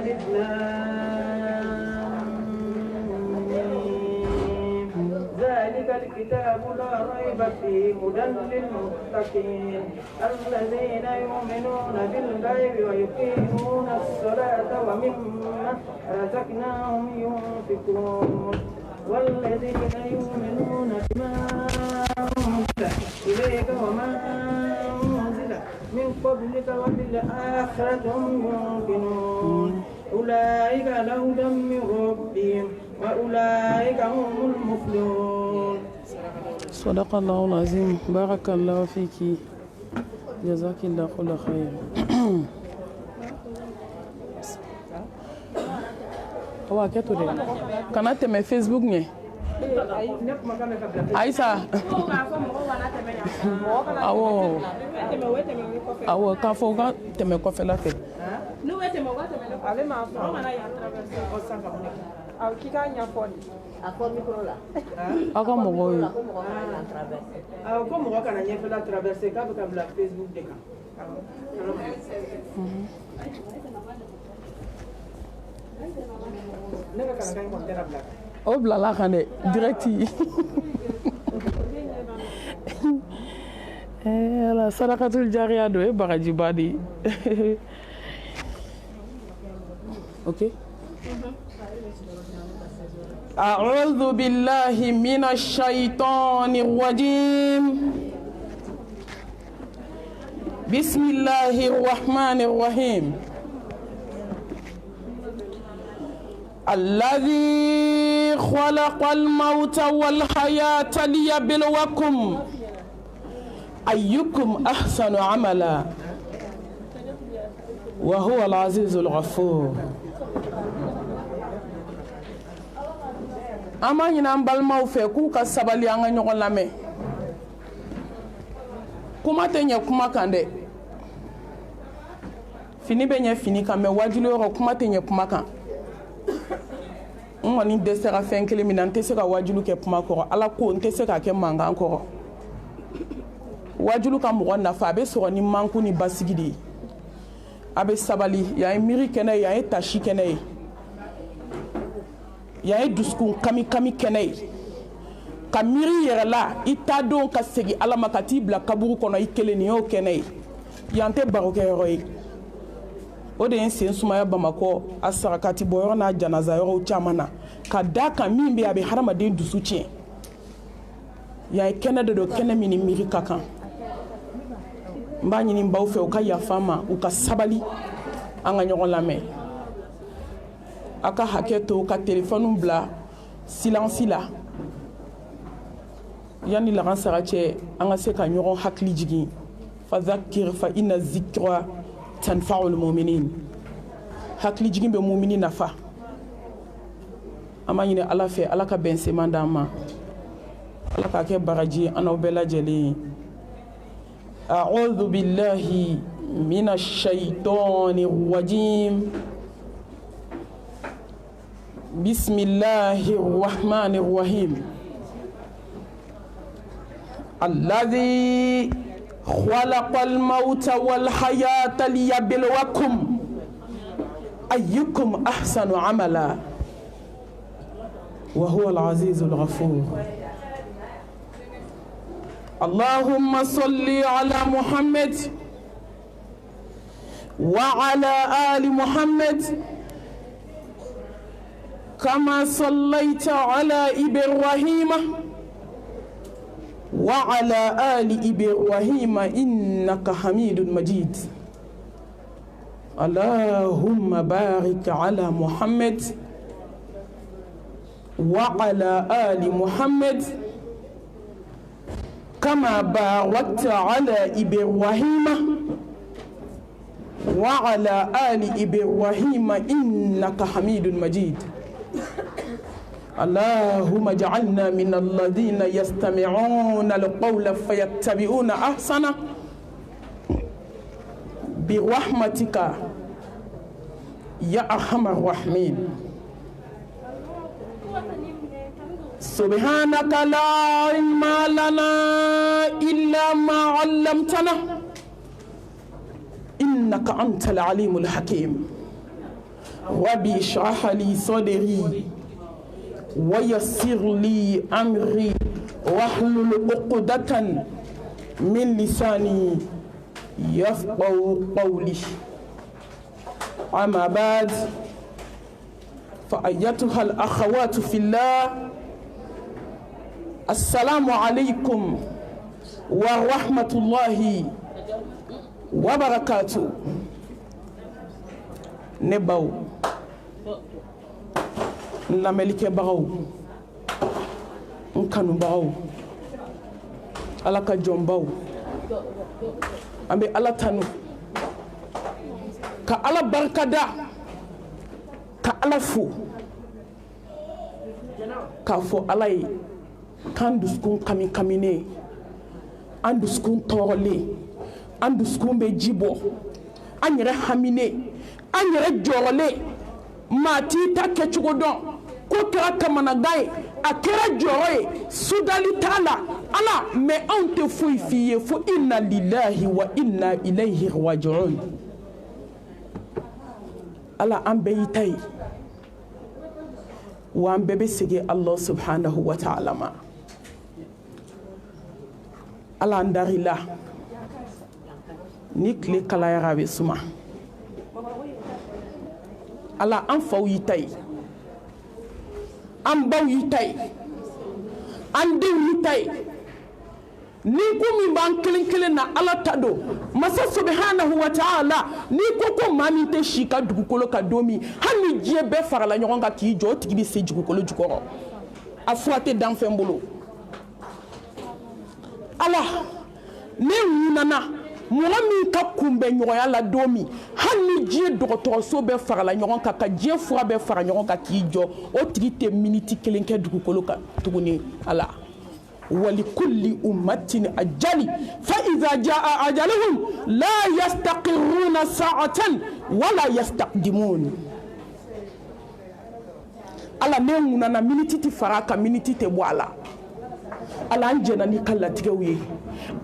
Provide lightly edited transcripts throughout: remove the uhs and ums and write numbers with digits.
ألف لام ميم ذلك الكتاب لا ريب فيه هدى للمتقين الذين يؤمنون بالغيب ويقيمون الصلاة ومما رزقناهم ينفقون والذين يؤمنون بما أنزل إليك وما أنزل من قبلك وبالآخرة هم يوقنون أولئك على هدى من ربهم وأولئك هم المفلحون. صدق الله العظيم. بارك الله فيك. جزاك الله كل خير. Awa keto de kana tɛmɛ Facebook ɲɛ Aïssa awɔ k'a fɔ ka tɛmɛ kɔfɛla fɛ aw ka mɔgɔw ye ko mɔgɔ kana ɲɛfɛla traverser k'a bɛ ka bila Facebook de kan. o bilala kan dɛ direct ala sadakatul jariya do e bagajiba de ok أعوذ بالله من الشيطان الرجيم بسم الله الرحمن الرحيم الذي خلق الموت والحياة ليبلوكم أيكم أحسن عملا وهو العزيز الغفور أما ينبال موفى كوكا سبالي أنا نقول لامي كما تنيا كما كان fini bɛ ɲɛ fini kan mɛ wajulu yɔrɔ kuma tɛ ɲɛ kuma kan n kɔni dɛsɛra fɛn kelen min na n tɛ se ka wajulu kɛ kuma kɔrɔ ala ko n tɛ se ka kɛ mankan kɔrɔ wajulu ka mɔgɔ nafa a bɛ sɔrɔ ni manku ni basigi de ye a bɛ sabali yan ye miiri kɛnɛ ye yan ye tasi kɛnɛ ye yan ye dusukun kami kami kɛnɛ ye ka miiri yɛrɛ la i t'a don ka segin ala ma ka t'i bila kaburu kɔnɔ i kelen nin y'o kɛnɛ ye yan tɛ barokɛyɔrɔ ye o de ye sen sumaya Bamakɔ a sarakati bɔyɔrɔ n'a janaza yɔrɔw caman na ka da kan min bɛ a bɛ hadamaden dusu tiɲɛ yan ye kɛnɛ de don kɛnɛ min ni miiri ka kan n b'a ɲini baw fɛ u ka yafa ma u ka sabali an ka ɲɔgɔn lamɛn a ka hakɛ to ka telefɔniw bila silence la yanni lagansara cɛ an ka se ka ɲɔgɔn hakili jigin fadhakir fa inna zikra tanfa'ul mu'minin hakili jigin bɛ mu'minin nafa an b'a ɲini ala fɛ ala ka bɛn seman d'an ma ala k'a kɛ baraji an n'aw bɛɛ lajɛlen a'udhu billahi minash shaitanir rajim bismillahir rahmanir rahim alladhi خلق الموت والحياة ليبلوكم أيكم أحسن عملا وهو العزيز الغفور اللهم صل على محمد وعلى آل محمد كما صليت على إبراهيم وعلى آل إبراهيم إنك حميد مجيد اللهم بارك على محمد وعلى آل محمد كما باركت على إبراهيم وعلى آل إبراهيم إنك حميد مجيد اللهم اجعلنا من الذين يستمعون القول فيتبعون أحسنه برحمتك يا أرحم الراحمين سبحانك لا علم لنا إلا ما علمتنا إنك أنت العليم الحكيم Rabbi shrah li sadri wa yassir li amri wahlul uqdatan min lisani yafqahu qawli. Amma ba'd, fa ayyatuha al-akhawatu fillah, assalamu alaykum wa rahmatullahi wa barakatuh. Ne baw lamelike bagaw nkanu bagaw alaka jombaw ambe ala tanu ka ala barkada ka ala fo ka fo ala yi kan duskun kamine an duskun tɔɔrɔlen an duskun bɛ ji bɔ an yɛrɛ hamine an yɛrɛ jɔrɔlen maa t'i ta kɛcogo dɔn ko kɛra kamanagan ye a kɛra jɔrɔ ye sudali t'a la ala mɛ anw tɛ foyi f'i ye fo inna lillahi wa inna ilayhi raji'un. ala an bɛɛ y'i ta ye wa an bɛɛ bɛ segin Allah subhanahu wa ta'ala ma. ala an dari la ni tile kalayara a bɛ suma. ala an faw y'i ta ye an baw y'i ta ye an denw y'i ta ye ni ko min b'an kelen kelen na ala ta don masa subhanahu wa ta'ala. ni ko maa min tɛ si ka dugukolo ka don min hali ni diɲɛ bɛɛ farala ɲɔgɔn kan k'i jɔ o tigi bɛ se dugukolo jukɔrɔ a fura tɛ dan fɛn bolo. ala ne ɲinana mɔgɔ min ka kunbɛn ɲɔgɔnya la don min hali ni diɲɛ dɔgɔtɔrɔso bɛɛ farala ɲɔgɔn kan ka diɲɛ fura bɛɛ fara ɲɔgɔn kan k'i jɔ o tigi tɛ miniti kelen kɛ dugukolo kan tuguni. ala walikulli ummatin ajali fa iza jaa ajaluhum la yastaqirruna sa'atan wala yastaqdimun. ala ne ŋunana miniti tɛ fara kan miniti tɛ bɔ a la. ala an jɛna ni ka latigɛw ye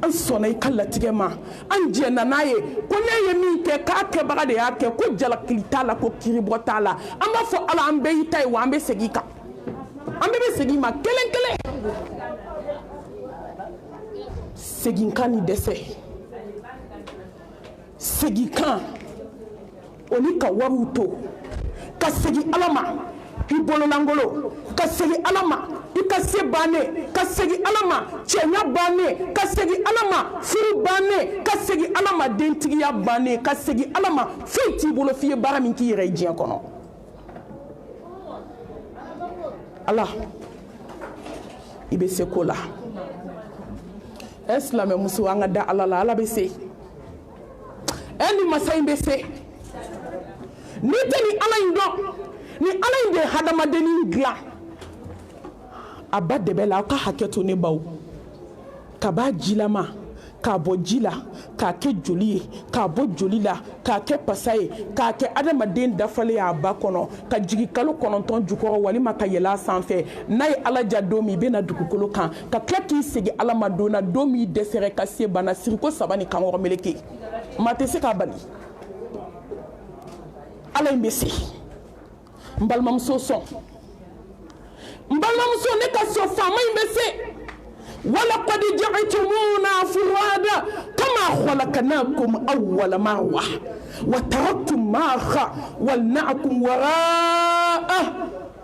an sɔnna i ka latigɛ ma an jɛna n'a ye ko ne ye min kɛ k'a kɛbaga de y'a kɛ ko jalakili t'a la ko kiribɔ t'a la. an b'a fɔ ala an bɛɛ y'i ta ye wa an bɛ segin i kan an bɛɛ bɛ segin i ma kelen kelen. segin kan ni dɛsɛ segin kan o ni ka wariw to ka segin ala ma i bololangolo ka segin ala ma i ka se bannen ka segin ala ma cɛɲa bannen ka segin ala ma furu bannen ka segin ala ma dentigiya bannen ka segin ala ma foyi t'i bolo f'i ye baara min k'i yɛrɛ ye diɲɛ kɔnɔ. ala i bɛ se ko la. silamɛ muso an ka da ala la ala bɛ se ni masa in bɛ se n'i tɛ ni ala in dɔn ni ala in de ye hadamadennin dilan a ba dɛbɛ la aw ka hakɛ to ne baw ka b'a jilama k'a bɔ ji la k'a kɛ joli ye k'a bɔ joli la k'a kɛ pasa ye k'a kɛ adamaden dafalen a ba kɔnɔ ka jigin kalo 9 jukɔrɔ walima ka yɛlɛ a sanfɛ n'a ye ala ja don min i bɛna dugukolo kan ka tila k'i segin ala ma don na don min dɛsɛra ka se bana siriko 3 ni kankɔrɔ meleke maa tɛ se k'a bali. ala in bɛ se n balimamuso sɔn n balimamuso ne ka sɔn faama in bɛ se. ولقد جعلتمونا فرادا كما خلقناكم أول مرة وتركتم ما خولناكم وراء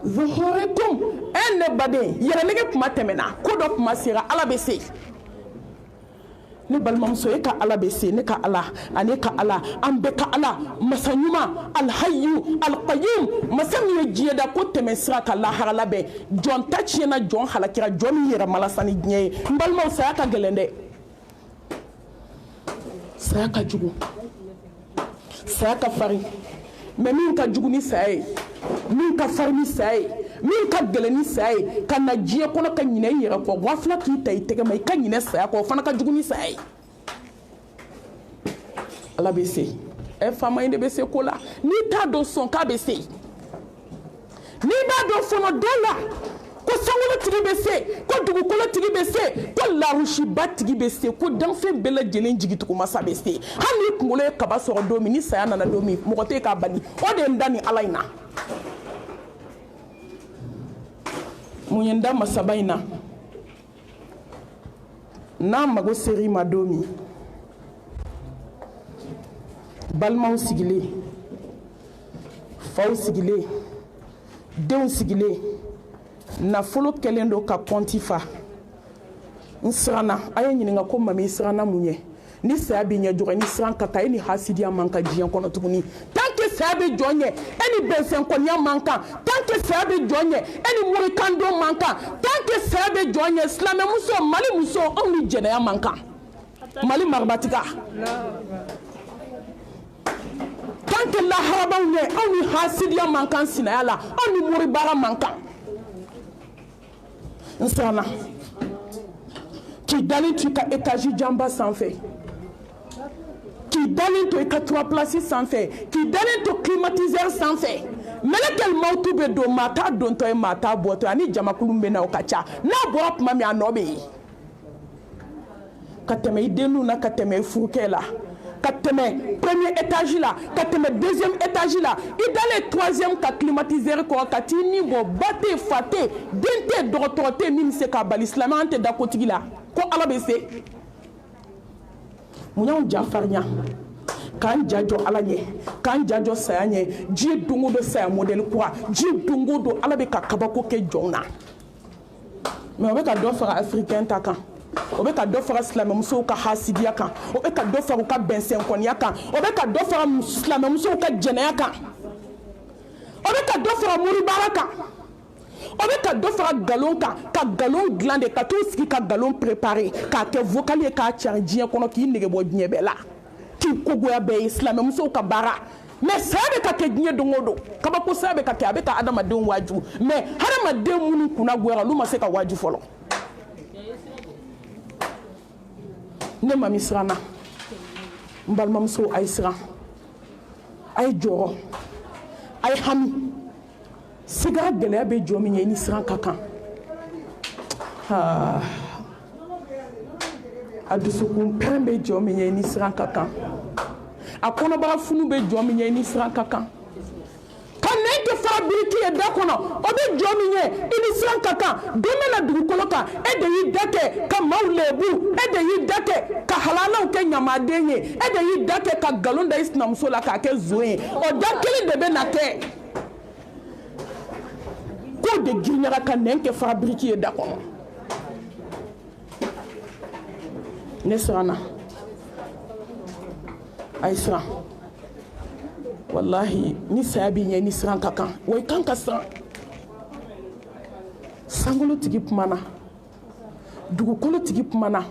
ظهوركم أن بدين يرنيك ما تمنا كودك ما سيرا على بسي ne balimamuso e ka ala bɛ se ne ka ala ani ka ala an bɛɛ ka ala masa ɲuman alhayu alqayyum masa min ye diɲɛ da ko tɛmɛ sira ka lahara labɛn jɔn ta tiɲɛna jɔn halakira jɔn min yɛrɛ malasa ni diɲɛ ye n balimaw saya ka gɛlɛn dɛ saya ka jugu saya ka farin mais min ka jugu ni saya ye min ka farin ni saya ye min ka gɛlɛn ni saya ye ka na diɲɛ kɔnɔ ka ɲinɛ i yɛrɛ kɔ wa fila k'i ta i tɛgɛ ma i ka ɲinɛ saya kɔ o fana ka jugu ni saya ye ala bɛ se faama in de bɛ se ko la n'i t'a dɔn sɔn k'a bɛ se n'i b'a dɔn fɔlɔ dɔ la ko sangolo tigi bɛ se ko dugukolo tigi bɛ se ko larusiba tigi bɛ se ko danfɛn bɛɛ lajɛlen jigitugumasa bɛ se hali ni kunkolo ye kaba sɔrɔ don min ni saya nana don min mɔgɔ tɛ k'a bali o de ye n da ni ala in na mun ye n da masaba in na n'a mago ser'i ma don min balimaw sigilen faw sigilen denw sigilen nafolo kɛlen don ka kɔnti fa n siranna a ye ɲininka ko mami i siranna mun ye ni saya b'i ɲɛ jɔgɔ ni siran ka taa e ni hasidiya man kan diɲɛ kɔnɔ tuguni tant que saya bɛ jɔn ɲɛ e ni bɛnsɛnkɔniya man kan tant que saya bɛ jɔn ɲɛ e ni murikandon man kan tant que saya bɛ jɔn ɲɛ silamɛmuso mali muso anw ni jɛnɛya man kan mali marabatiga tant que laharabaw ɲɛ anw ni hasidiya man kan sinaya la anw ni muribara man kan n siranna k'i dalen to i ka étage janba sanfɛ k'i dalen to i ka 3 places sanfɛ k'i dalen to climatiseur sanfɛ mɛlɛkɛl mawutu bɛ don maa t'a dontɔ ye maa t'a bɔtɔ ye ani jamakulu bɛ na o ka ca n'a bɔra tuma min a nɔ bɛ yen ka tɛmɛ i denninw na ka tɛmɛ i furukɛ la ka tɛmɛ premier étage la ka tɛmɛ deuxième étage la i dalen troisième ka climatiseur kɔrɔ ka t'i ni bɔ ba tɛ fa tɛ den tɛ dɔgɔtɔrɔ tɛ min bɛ se k'a bali silamɛya an tɛ da kotigi la ko ala bɛ se mun y'anw jafarinya k'an ja jɔ ala ɲɛ k'an ja jɔ saya ɲɛ diɲɛ don o don saya modèle kura diɲɛ don o don ala bɛ ka kabako kɛ jɔnw na mais o bɛ ka dɔ fara africain ta kan o bɛ ka dɔ fara silamɛmusow ka hasidiya kan o bɛ ka dɔ fara u ka bɛnsɛnkɔniya kan o bɛ ka dɔ fara silamɛmusow ka jɛnɛya kan o bɛ ka dɔ fara muribara kan o bɛ ka dɔ fara nkalon kan ka nkalon dilan de ka t'u sigi ka nkalon préparer k'a kɛ vocal ye k'a cari diɲɛ kɔnɔ k'i nege bɔ diɲɛ bɛɛ la k'i kogoya bɛɛ ye silamɛmusow ka baara mais saya bɛ ka kɛ diɲɛ don o don kabako saya bɛ ka kɛ a bɛ ka adamadenw waaju mais hadamaden minnu kunna goyara olu ma se ka waaju fɔlɔ ne mami siranna n balimamusow a ye siran a ye jɔrɔ a ye hami sigara gɛlɛya bɛ jɔ min ye ni siran ka kan a dusukun pɛrɛn bɛ jɔ min ye ni siran ka kan a kɔnɔbara funu bɛ jɔ min ye ni siran ka kan ka nɛn kɛ fara biriki ye da kɔnɔ o bɛ jɔ min ye i ni siran ka kan don bɛ na dugukolo kan e de y'i da kɛ ka maaw lebu e de y'i da kɛ ka halalaw kɛ ɲamaden ye e de y'i da kɛ ka nkalon da i sinamuso la k'a kɛ zon ye o da kelen de bɛ na kɛ k'o de giriɲaga ka nɛn kɛ fara biriki ye da kɔnɔ ne siranna a ye siran wallahi ni saya b'i ɲɛ ni siran ka kan wa i kan ka siran sankolo tigi kumana dugukolo tigi kumana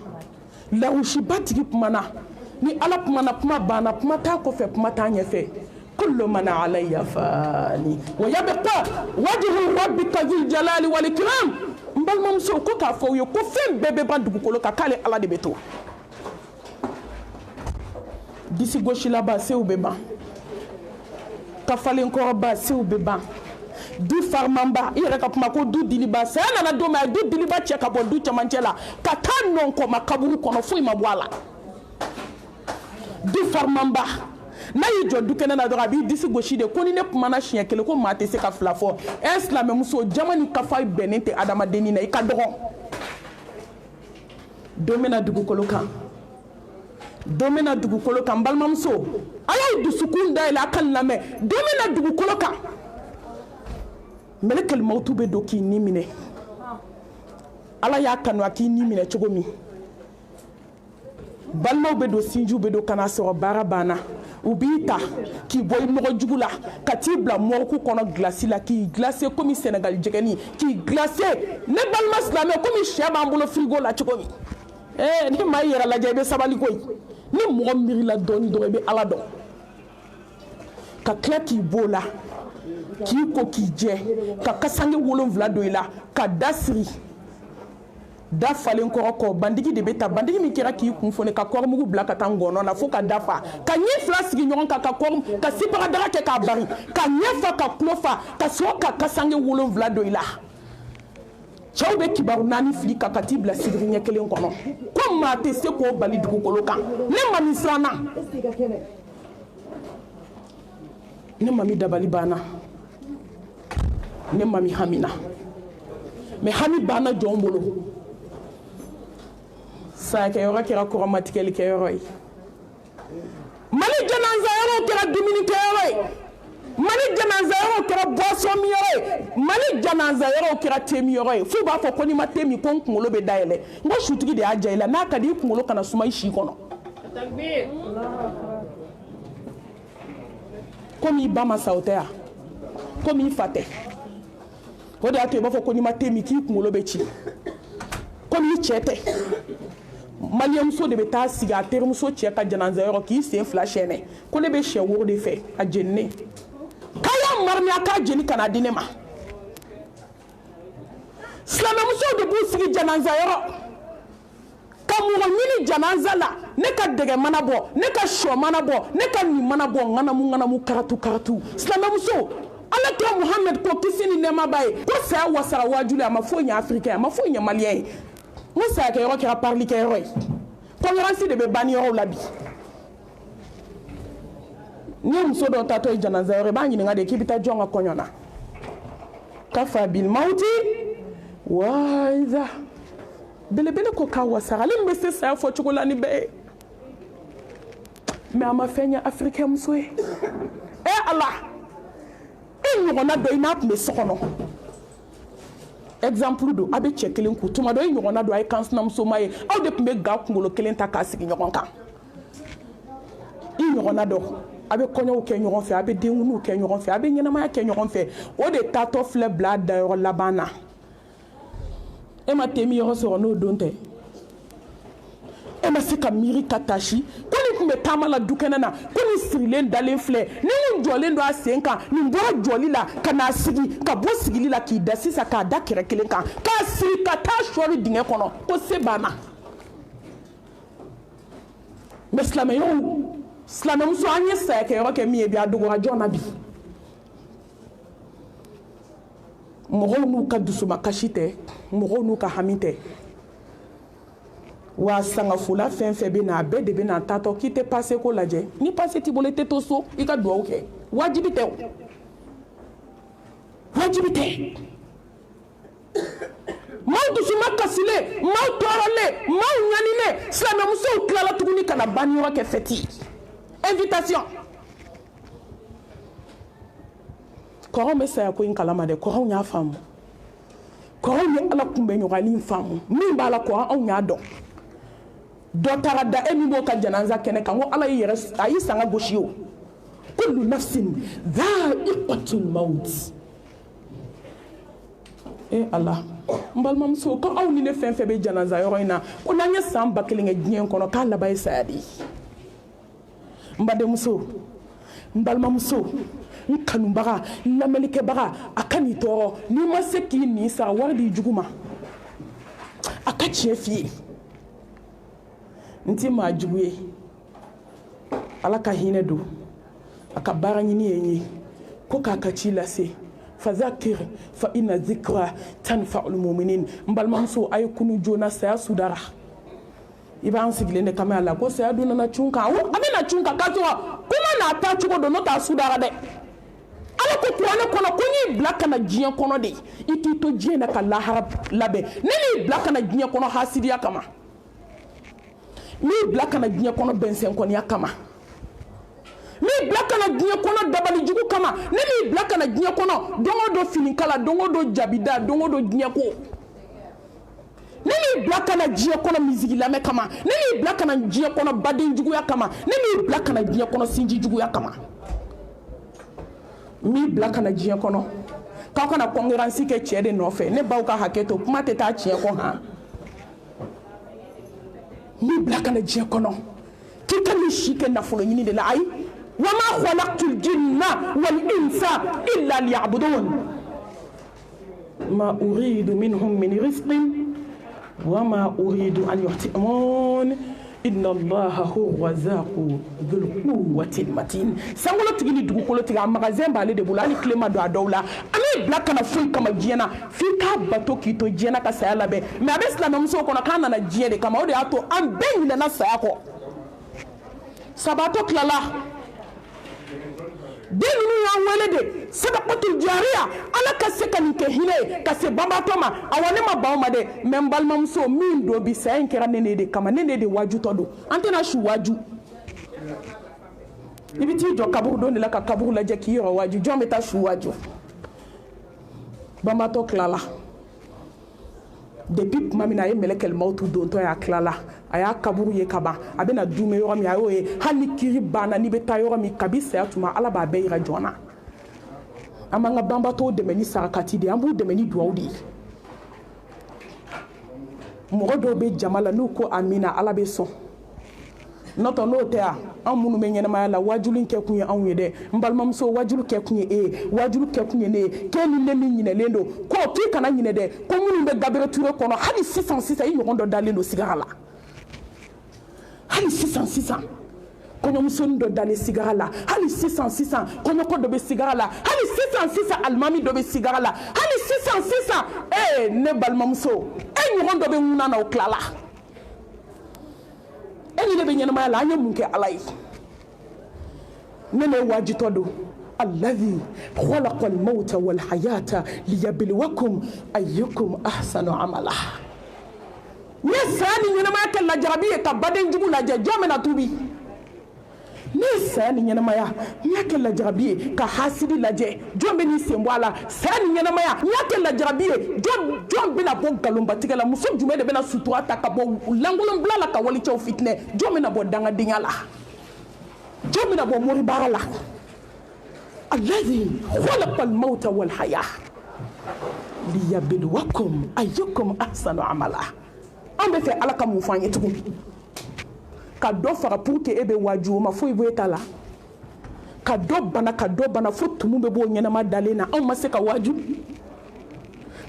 lawusiba tigi kumana ni ala kumana kuma banna kuma t'a kɔfɛ kuma t'a ɲɛfɛ kullu man alayya fani wa yabqa wajhu rabbika dhul jalali wal ikram n balimamuso ko k'a fɔ u ye ko fɛn bɛɛ bɛ ban dugukolo kan k'ale ala de bɛ to disi gosilaba sew bɛ ban kafalen kɔrɔba sew bɛ ban du farimanba i yɛrɛ ka kuma ko du diliba saya nana don min a ye du diliba cɛ ka bɔ du cɛmancɛ la ka taa nɔn kɔma kaburu kɔnɔ foyi ma bɔ a la du farimanba n'a y'i jɔ du kɛnɛ na dɔrɔn a b'i disi gosi de ko ni ne kumana siɲɛ kelen ko maa tɛ se ka fila fɔ ɛ silamɛmuso jama ni kafa bɛnnen tɛ adamadennin na i ka dɔgɔ don bɛ na dugukolo kan don bɛ na dugukolo kan n balimamuso a y'a dusukun dayɛlɛ a ka lamɛn don bɛ na dugukolo kan mɛlɛkɛl mawutu bɛ don k'i ni minɛ ala y'a kanu a k'i ni minɛ cogo min balimaw bɛ don sinjiw bɛ don ka na sɔrɔ baara banna u b'i ta k'i bɔ i nɔgɔ jugu la ka t'i bila mɔriku kɔnɔ gilasi la k'i glacé komi Sénégal jɛgɛni k'i glacé ne balima silamɛ komi sɛ b'an bolo frigo la cogo min ni maa y'i yɛrɛ lajɛ i bɛ sabali koyi ni mɔgɔ miirila dɔɔni dɔrɔn i bɛ ala dɔn ka tila k'i b'o la k'i ko k'i jɛ ka kasange 7 don i la ka da siri da falen kɔrɔ kɔ bandigi de bɛ ta bandigi min kɛra k'i kun fɔne ka kɔrɔmugu bila ka taa ngɔnɔ na fo ka da fa ka ɲɛ 2 sigi ɲɔgɔn kan ka sipagadaga kɛ k'a bari ka ɲɛ fa ka tulo fa ka sɔrɔ ka kasange 7 don i la cɛw bɛ kibaru naani fili ka ka t'i bila sigiri ɲɛ kelen kɔnɔ ko maa tɛ se k'o bali dugukolo kan ne mami siranna ne mami dabali banna ne mami hamina mais hami banna jɔn bolo sayakɛyɔrɔ kɛra kɔrɔmatigɛlikɛyɔrɔ ye mali janaza yɔrɔ kɛra dumunikɛyɔrɔ ye mali janaza yɔrɔ kɛra boisson min yɔrɔ ye mali janaza yɔrɔ kɛra te min yɔrɔ ye f'u b'a fɔ ko n'i ma te min ko n kunkolo bɛ dayɛlɛ n ko sutigi de y'a ja i la n'a ka di i kunkolo kana suma i si kɔnɔ komi i ba ma sa o tɛ yan komi i fa tɛ o de y'a to i b'a fɔ ko n'i ma te min k'i kunkolo bɛ ci komi i cɛ tɛ maliyɛnmuso de bɛ taa sigi a terimuso cɛ ka janaza yɔrɔ k'i sen fila sɛnɛ ko ne bɛ sɛ woro de fɛ a jeninen k'a y'a mariniya k'a jeni ka na di ne ma silamɛmusow de b'u sigi janaza yɔrɔ ka mɔgɔ ɲini janaza la ne ka dɛgɛ mana bɔ ne ka sɔ mana bɔ ne ka nin mana bɔ ŋanamu karatu silamɛmuso ala kira muhammed ko kisi ni nɛɛma b'a ye ko saya wasara wajuli a ma foyi ɲɛ afirikɛn a ma foyi ɲɛ maliyɛn ye n ko sayakɛyɔrɔ kɛra parilikɛyɔrɔ ye kɔnɔransi de bɛ banni yɔrɔw la bi ni muso dɔw tatɔ ye janaza yɔrɔ i b'a ɲininka de k'i bɛ taa jɔn ka kɔɲɔ na kafa bil mawuti waiza belebele ko k'a wasara ale min bɛ se saya fɔ cogo la ni bɛɛ ye mais a ma fɛn ɲɛ afirikɛn muso ye ala e ɲɔgɔnna dɔ i n'a tun bɛ so kɔnɔ exemple do a bɛ cɛ kelen ku tuma dɔ i ɲɔgɔnna dɔ a ye kansinamusoma ye aw de tun bɛ ga kunkolo kelen ta k'a sigi ɲɔgɔn kan i ɲɔgɔnna dɔ a bɛ kɔɲɔw kɛ ɲɔgɔn fɛ a bɛ denkudiw kɛ ɲɔgɔn fɛ a bɛ ɲɛnamaya kɛ ɲɔgɔn fɛ o de taatɔ filɛ bila a dayɔrɔ laban na e ma temi yɔrɔ sɔrɔ n'o don tɛ e ma se ka miiri ka tasi ko nin tun bɛ taama la du kɛnɛ na ko nin sirilen dalen filɛ ni nin jɔlen don a sen kan nin bɔra jɔli la ka n'a sigi ka bɔ sigili la k'i da sisan k'a da kɛrɛ kelen kan k'a sigi ka taa sɔɔri dingɛ kɔnɔ ko se banna mais silamɛmuso an ye sayakɛyɔrɔ kɛ min ye bi a dogora jɔn na bi mɔgɔw n'u ka dusumakasi tɛ mɔgɔw n'u ka hami tɛ wa sangafola fɛn fɛn bɛ na a bɛɛ de bɛ na tatɔ k'i tɛ pase ko lajɛ ni pase t'i bolo i tɛ to so i ka duwawu kɛ wajibi tɛ o wajibi tɛ maaw dusuma kasilen maaw tɔɔrɔlen maaw ɲanilen silamɛmusow tilala tuguni ka na banniyɔrɔ kɛ fɛti invitation kɔrɔw bɛ saya ko in kalama dɛ kɔrɔw y'a faamu kɔrɔw ye ala kunbɛ ɲɔgɔnli in faamu min b'a la kɔrɔ anw y'a dɔn dɔ taara da e min b'o ka janaza kɛnɛ kan ko ala y'i yɛrɛ a y'i sanga gosi o kullu nafsin dha'iqatul maut ala n balimamuso ko aw ni ne fɛn fɛn bɛ janaza yɔrɔ in na ko n'an ye san 1000 kɛ diɲɛ kɔnɔ k'a laban ye saya de ye n badenmuso n balimamuso n kanubaga n lamɛnnikɛbaga a ka n'i tɔɔrɔ n'i ma se k'i nin sara wari d'i jugu ma a ka tiɲɛ f'i ye n ti maa jugu ye ala ka hinɛ don a ka baara ɲini ye n ye ko k'a ka ci lase fazakir fa ina zikra tanfa'ul mu'minin n balimamuso a ye kunu joona saya sudara i b'an sigilen de kama a la ko saya dun nana cun kan a bɛna cun kan k'a sɔrɔ kuma n'a taa cogo don n'o t'a sudara dɛ ala ko kuranɛ kɔnɔ ko n y'i bila ka na diɲɛ kɔnɔ de i k'i to diɲɛ na ka lahara labɛn ne n'i bila ka na diɲɛ kɔnɔ hasidiya kama n b'i bila ka na diɲɛ kɔnɔ bɛnsɛnkɔniya kama n b'i bila ka na diɲɛ kɔnɔ dabalijugu kama ne b'i bila ka na diɲɛ kɔnɔ don o don finikala don o don jabida don o don diɲɛ ko ne b'i bila ka na diɲɛ kɔnɔ misigi lamɛn kama ne b'i bila ka na diɲɛ kɔnɔ badenjuguya kama ne b'i bila ka na diɲɛ kɔnɔ sinjijuguya kama n b'i bila ka na diɲɛ kɔnɔ k'aw kana concurrence kɛ cɛ de nɔfɛ ne baw ka hakɛ to kuma tɛ taa tiɲɛ kɔ han n b'i bila ka na diɲɛ kɔnɔ k'i ka nin si kɛ nafolo ɲini de la ayi wa ma khalaqtul jinna wal insa illa liya'budun ma uridu minhum min rizqin wa ma uridu an yuhtimun inna allaha huwa razaqu dhul quwwati matin sangolo tigi ni dugukolo tigi a magasin b'ale de bolo hali tile ma don a dɔw la an bɛ b'i bila kana foyi kama diɲɛ na f'i k'a bato k'i to diɲɛ na ka saya labɛn mais a bɛ silamɛmusow kɔnɔ k'a nana diɲɛ de kama o de y'a to an bɛɛ ɲinɛna saya kɔ sabato tilala den ninnu y'an wele de sadaqatul jariya ala ka se ka nin kɛ hinɛ ye ka se banbatɔ ma awɔ ne ma ban o ma dɛ mais n balimamuso min don bi saya in kɛra ne de kama ne de wajutɔ don an tɛna su waju i bɛ t'i jɔ kaburu don de la ka kaburu lajɛ k'i yɔrɔ waju jɔn bɛ taa su waju banbatɔ tilala depuis tuma min na a ye mɛlɛkɛl mawutu dontɔ ye a tilala a y'a kaburu ye ka ban a bɛna dume yɔrɔ min a y'o ye hali ni kiri banna n'i bɛ taa yɔrɔ min kabi saya tuma ala b'a bɛɛ yira jɔn na an b'an ka banbatɔw dɛmɛ ni sarakati de ye an b'u dɛmɛ ni duwawu de ye mɔgɔ dɔw bɛ jama la n'u ko amina ala bɛ sɔn n'o tɛ n'o tɛ an minnu bɛ ɲɛnamaya la wajulu kɛ kun ye anw ye dɛ n balimamuso wajulu kɛ kun ye e ye wajulu kɛ kun ye ne ye k'e ni ne min ɲinɛlen don ko k'i kana ɲinɛ dɛ ko minnu bɛ Gabiriyɛli Ture kɔnɔ hali sisan i ɲɔgɔn dɔ dalen don sigara la hali sisan kɔɲɔmusonin dɔ dalen sigara la hali sisan kɔɲɔkɔ dɔ bɛ sigara la hali sisan alimami dɔ bɛ sigara la hali sisan ne balimamuso e ɲɔgɔn dɔ bɛ ŋuna na o tilala e ni ne bɛ ɲɛnamaya la an ye mun kɛ ala ye ne wajitɔ don alladhi khalaqa al-mawta wal hayata liyabluwakum ayyukum ahsanu amala ne saya ni ɲɛnamaya kɛ lajarabi ye ka badenjugu lajɛ jɔn bɛna tubi ne saya ni ɲɛnamaya n y'a kɛ lajarabi ye ka hasidi lajɛ jɔn bɛ n'i sen bɔ a la saya ni ɲɛnamaya n y'a kɛ lajarabi ye jɔn bɛna bɔ nkalonbatigɛ la muso jumɛn de bɛna sutura ta ka bɔ lankolonbila la ka walicɛw fitinɛ jɔn bɛna bɔ dangadenya la jɔn bɛna bɔ moribaara la alladhi khalaqa al-mawta wal haya liyabluwakum ayyukum ahsanu amala an bɛ fɛ ala ka mun fɔ an ye tugun ka dɔ faga pour que e bɛ waju o ma foyi bɔ e ta la ka dɔ bana fo tumu bɛ bɔ o ɲɛnama dalen na anw ma se ka waju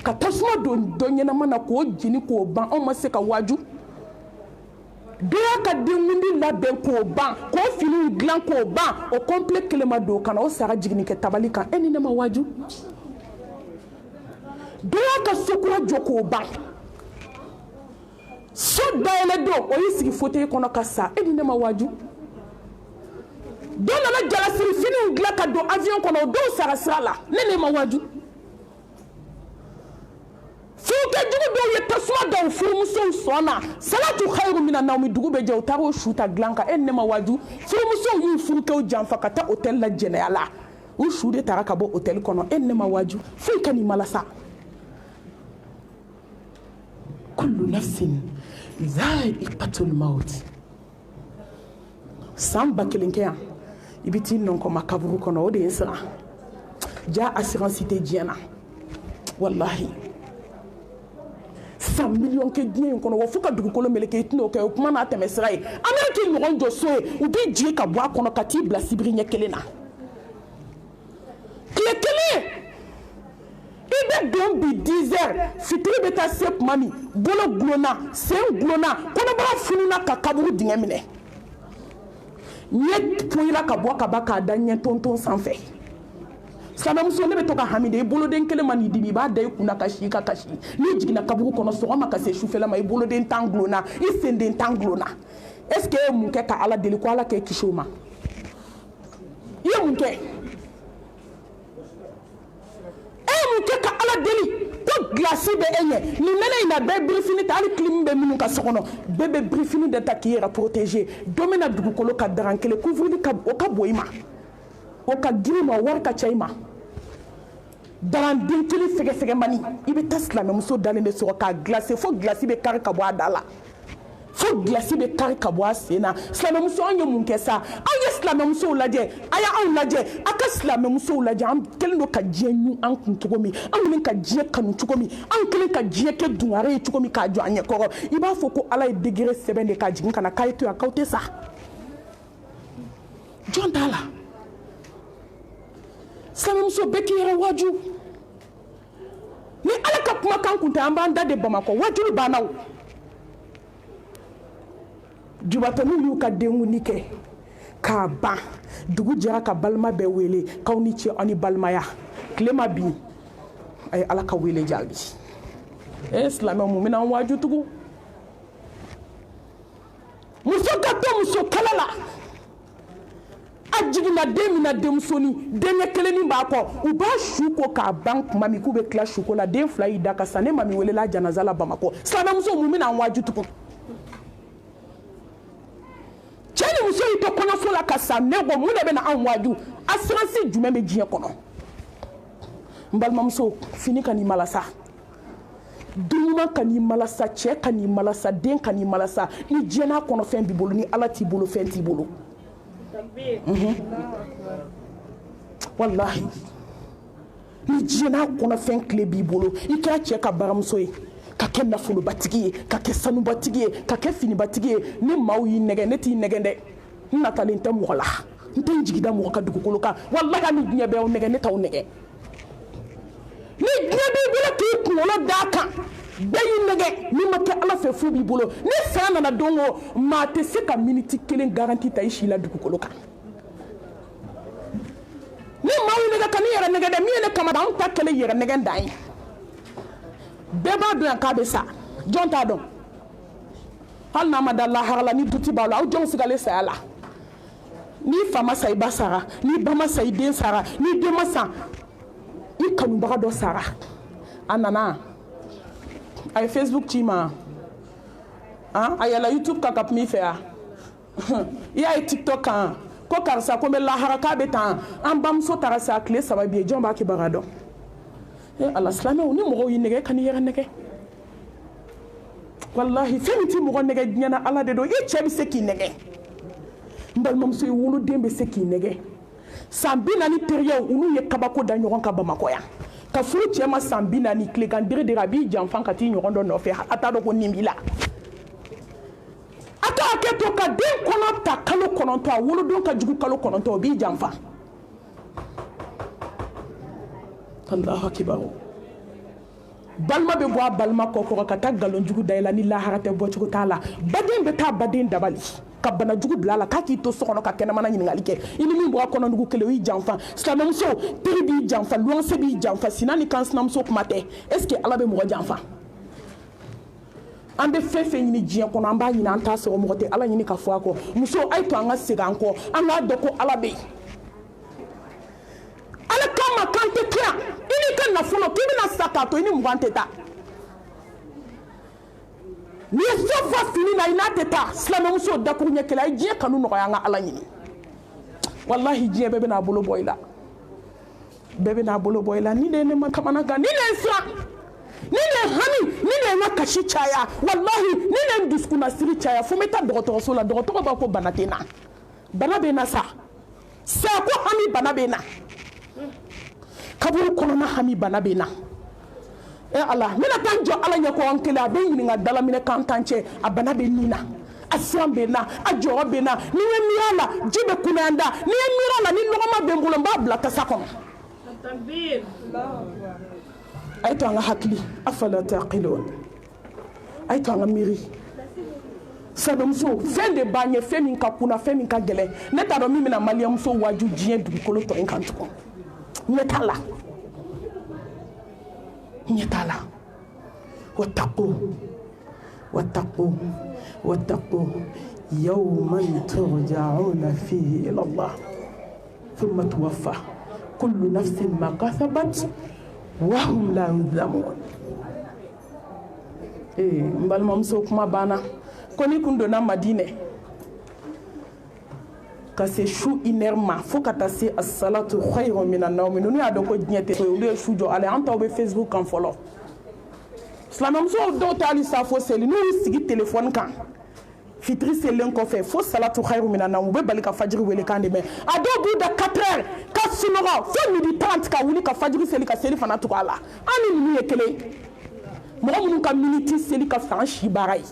ka tasuma don dɔ ɲɛnama na k'o jeni k'o ban anw ma se ka waju dɔ y'a ka denkundi labɛn k'o ban k'o finiw dilan k'o ban o complet kelen ma don o kan na o sara jiginni kɛ tabali kan e ni ne ma waju dɔ y'a ka sokura jɔ k'o ban so dayɛlɛ don o y'i sigi fauteuil kɔnɔ ka sa e ni ne ma waju dɔ nana jalasiri finiw dilan ka don avion kɔnɔ o dɔw sara sira la ne ma waju furukɛjugu dɔw ye tasuma da u furumusow sɔn na salatu khairu mina nawmi dugu bɛ jɛ u taara o su ta dilan kan e ni ne ma waju furumusow y'u furukɛw janfa ka taa hôtel la jɛnɛya la u su de taara ka bɔ hôtel kɔnɔ e ni ne ma waju foyi ka n'i ma la sa kullu nafsin dha'iqatul maut san 1000 kɛ yan i bɛ t'i nɔn kɔma kaburu kɔnɔ o de ye n siran ja assurance tɛ diɲɛ na wallahi 100 millions kɛ diɲɛ in kɔnɔ wa fo ka dugukolo meleke i tɛn'o kɛ o kuma n'a tɛmɛ sira ye an bɛ k'i ɲɔgɔn jɔ so ye u b'i jigin ka bɔ a kɔnɔ ka t'i bila sibiri ɲɛ kelen na tile kelen i bɛ don bi 10 heures fitiri bɛ taa se tuma min bolo gulonna sen gulonna kɔnɔbara fununa ka kaburu dingɛ minɛ ɲɛ poyira ka bɔ ka ban k'a da ɲɛ tonton sanfɛ silamɛmuso ne bɛ to ka hami de i boloden kelen ma n'i dimi i b'a da i kunna ka si ka kasi n'i jiginna kaburu kɔnɔ sɔgɔma ka se sufɛla ma i boloden 10 gulonna i senden 10 gulonna est ce que e ye mun kɛ ka ala deli ko ala k'e kisi o ma i ye mun kɛ ka ala deli ko glasi bɛ e ɲɛ nin nɛnɛ in na bɛɛ birifini ta hali clim bɛ minnu ka so kɔnɔ bɛɛ bɛ birifini de ta k'i yɛrɛ protéger dɔ bɛna dugukolo ka daran kelen couvrir o ka bon i ma o ka girin ma o wari ka ca i ma daranden kelen fɛgɛfɛgɛmani i bɛ taa silamɛmuso dalen de sɔrɔ k'a glacé fo glasi bɛ kari ka bɔ a da la fo glasi bɛ kari ka bɔ a sen na silamɛmuso an ye mun kɛ sa an ye silamɛmusow lajɛ a y'anw lajɛ a ka silamɛmusow lajɛ an kɛlen don ka diɲɛ ɲun an kun cogo min an kɛlen ka diɲɛ kanu cogo min an kɛlen ka diɲɛ kɛ dungare ye cogo min k'a jɔ an ɲɛkɔrɔ i b'a fɔ ko ala ye degré sɛbɛn de k'a jigin ka na k'a ye to yan k'aw tɛ sa jɔn t'a la silamɛmuso bɛɛ k'i yɛrɛ waju ni ala ka kumakan kun tɛ an b'an da de bamakɔ wajulu banna o jubatɔniw y'u ka denkundi kɛ k'a ban dugu jɛra ka balima bɛɛ wele k'aw ni ce aw ni balimaya tile ma bin ay ala ka wele jaabi silamɛ mun bɛna an waaju tugun muso ka to muso kala la a jiginna den min na denmusoni denkɛ kelennin b'a kɔ u b'a su ko k'a ban tuma min k'u bɛ tila suko la den fila y'i da ka sa ne mami welela janaza la Bamakɔ silamɛmuso mun bɛna an waaju tugun cɛ ni muso y'i to kɔɲɔso la ka sa ne ko mun de bɛna an waaju assurance jumɛn bɛ diɲɛ kɔnɔ n balimamuso fini ka n'i malasa dunuman ka n'i malasa cɛ ka n'i malasa den ka n'i malasa ni diɲɛ n'a kɔnɔ fɛn b'i bolo ni ala t'i bolo fɛn t'i bolo wallahi ni diɲɛ n'a kɔnɔ fɛn tile b'i bolo i kɛra cɛ ka baramuso ye ka kɛ nafolobatigi ye ka kɛ sanubatigi ye ka kɛ finibatigi ye ni maaw y'i nɛgɛ ne t'i nɛgɛ dɛ n natalen tɛ mɔgɔ la n tɛ n jigida mɔgɔ ka dugukolo kan wallahi ni diɲɛ bɛ aw nɛgɛ ne t'aw nɛgɛ ni diɲɛ b'i bolo k'i kunkolo d'a kan bɛɛ y'i nɛgɛ n'i ma kɛ ala fɛ fu b'i bolo ni saya nana don o maa tɛ se ka miniti kelen garanti ta i si la dugukolo kan ni maaw y'i nɛgɛ ka n'i yɛrɛ nɛgɛ dɛ min ye ne kama anw ta kɛlen yɛrɛ nɛgɛ dan ye bɛɛ b'a dɔn yan k'a bɛ sa jɔn t'a dɔn hali n'a ma da lahara la ni duti b'a la aw jɔnw sigalen saya la n'i fa ma sa i ba sara n'i ba ma sa i den sara n'i den ma sa i kanubaga dɔ sara a nana a ye Facebook ci ma a yɛlɛ YouTube kan ka kuma i fɛ yan i y'a ye TikTok kan ko karisa ko n bɛ lahara k'a bɛ tan an bamuso taara sa tile 3 bi ye jɔn b'a kibaruya dɔn ala silamɛw ni mɔgɔw y'i nɛgɛ ka n'i yɛrɛ nɛgɛ wallahi fɛn min tɛ mɔgɔ nɛgɛ diɲɛ na ala de don i cɛ bɛ se k'i nɛgɛ n balimamuso ye woloden bɛ se k'i nɛgɛ san 40 teriyaw olu ye kabako da ɲɔgɔn kan Bamakɔ yan ka furu cɛ ma san 40 tilegan dere a b'i janfa ka t'i ɲɔgɔn dɔ nɔfɛ a t'a dɔn ko nin b'i la a ka hakɛ to ka den kɔnɔ ta kalo 9 a wolodon ka jugu kalo 9 o b'i janfa Allahu akibar balima bɛ bɔ a balima kɔkɔrɔ ka taa nkalonjugu da i la ni lahara tɛ bɔcogo t'a la baden bɛ taa baden dabali ka banajugu bila a la k'a k'i to so kɔnɔ ka kɛnɛmana ɲininkali kɛ i ni min bɔ a kɔnɔnugu kelen o y'i janfa silamɛmuso teri b'i janfa luwanse b'i janfa sina ni kan sinamuso kuma tɛ est ce que ala bɛ mɔgɔ janfa an bɛ fɛn fɛn ɲini diɲɛ kɔnɔ an b'a ɲini an t'a sɔrɔ mɔgɔ tɛ ala ɲini ka fɔ a kɔ muso a ye to an ka segin an kɔ an k'a dɔn ko ala bɛ yen ala kama kan tɛ kira i n'i ka nafolo k'i bɛna sa k'a to i ni mugan tɛ taa n'i ye so fɔ fini na i n'a tɛ taa silamɛmuso dakuru ɲɛ kelen a ye diɲɛ kanu nɔgɔya an ka ala ɲini wallahi diɲɛ bɛɛ bɛna a bolo bɔ i la bɛɛ bɛna a bolo bɔ i la ni de ye ne ma kamanagan ni de ye n siran ni de ye hami ni de ye n ka kasi caya wallahi ni de ye n dusukunnasiri caya fo n bɛ taa dɔgɔtɔrɔso la dɔgɔtɔrɔ b'a ko bana tɛ n na bana bɛ n na sa saya ko hami bana bɛ n na kaburu kɔnɔna hami bana bɛ n na ala n bɛna taa n jɔ ala ɲɛ ko an kelen a bɛ n ɲininka dalaminɛ kan tan cɛ a bana bɛ nin na a siran bɛ n na a jɔyɔrɔ bɛ n na ni n ye miiri a la ji bɛ kunnaya n da ni n ye miiri a la ni nɔgɔma bɛ n bolo n b'a bila tasa kɔnɔ a ye to an ka hakili afala taqilun a ye to an ka miiri silamɛmuso fɛn de b'an ye fɛn min ka kunna fɛn min ka gɛlɛn ne t'a dɔn min bɛna maliyɛnmuso waaju diɲɛ dugukolo tɔ in kan tugun ɲɛ t'a la ɲɛ t'a la wattaqu yawman turja'una fihi ila Allah thumma tuwaffa kullu nafsin ma kasabat wa hum la yuzlamun n balimamuso kuma banna ko ni kun donna Madinɛ ka se su 1h ma fo ka taa se as-salatu khayrun minan nawm n'u y'a dɔn ko diɲɛ tɛ olu ye su jɔ ale an taw bɛ Facebook kan fɔlɔ silamɛmuso dɔw tɛ hali sa fo seli n'u y'u sigi telefɔni kan fitiri selilen kɔfɛ fo salatu khayrun minan nawm u bɛ bali ka fajiri wele kan de mɛn a dɔw b'u da 4h ka sunɔgɔ fo 12h30 ka wuli ka fajiri seli ka seli fana tugu a la an ni ninnu ye kelen mɔgɔ minnu ka miniti seli ka fisa an si baara ye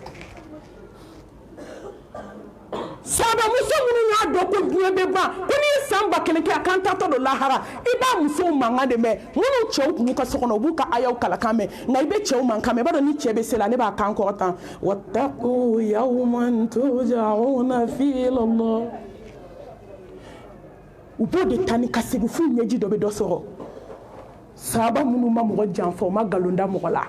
sabamuso minnu y'a dɔn ko diɲɛ bɛ ban ko n'i ye san 1000 kɛ a kan tatɔ don lahara i b'a musow mankan de mɛn minnu cɛw kun b'u ka so kɔnɔ u b'u ka ayaw kalakan mɛn nka i bɛ cɛw mankan mɛn i b'a dɔn ni cɛ bɛ se la ne b'a kan kɔrɔ tan wattaqu yawman turja'una fihi ila Allah u b'o de ta ni ka segin f'u ɲɛji dɔ bɛ dɔ sɔrɔ sahaba minnu ma mɔgɔ janfa u ma galonda mɔgɔ la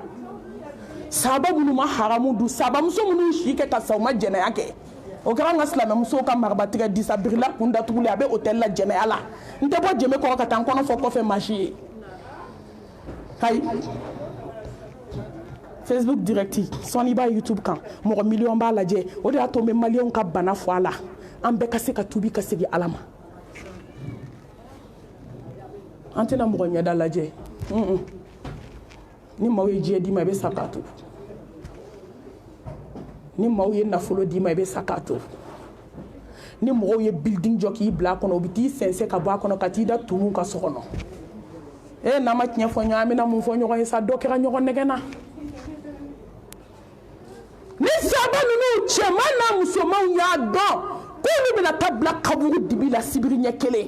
sahaba minnu ma haramu dun sahaba muso minnu si kɛ ka sa u ma jɛnɛya kɛ o kɛra an ka silamɛmusow ka marabatigɛ disa birila kun datuguli a bɛ hôtel la jɛnɛya la n tɛ bɔ jɛmɛ kɔrɔ ka taa n kɔnɔ fɔ kɔfɛ maa si ye ayi Facebook direct sɔnni b'a YouTube kan mɔgɔ miliyɔn b'a lajɛ o de y'a to n bɛ maliyɛnw ka bana fɔ a la an bɛɛ ka se ka tuubi ka segin Ala ma an tɛna mɔgɔ ɲɛda lajɛ ni maaw ye diɲɛ d'i ma i bɛ sa k'a to ni maaw ye nafolo d'i ma i bɛ sa k'a to ni mɔgɔw ye building jɔ k'i bila a kɔnɔ u bɛ t'i sɛnsɛn ka bɔ a kɔnɔ ka t'i da tumuw ka so kɔnɔ n'an ma tiɲɛ fɔ ɲɔgɔn an bɛna mun fɔ ɲɔgɔn ye sa dɔ kɛra ɲɔgɔn nɛgɛn na ni sahaba ninnu cɛman n'a musomanw y'a dɔn k'olu bɛna taa bila kaburu dibi la sibiri ɲɛ kelen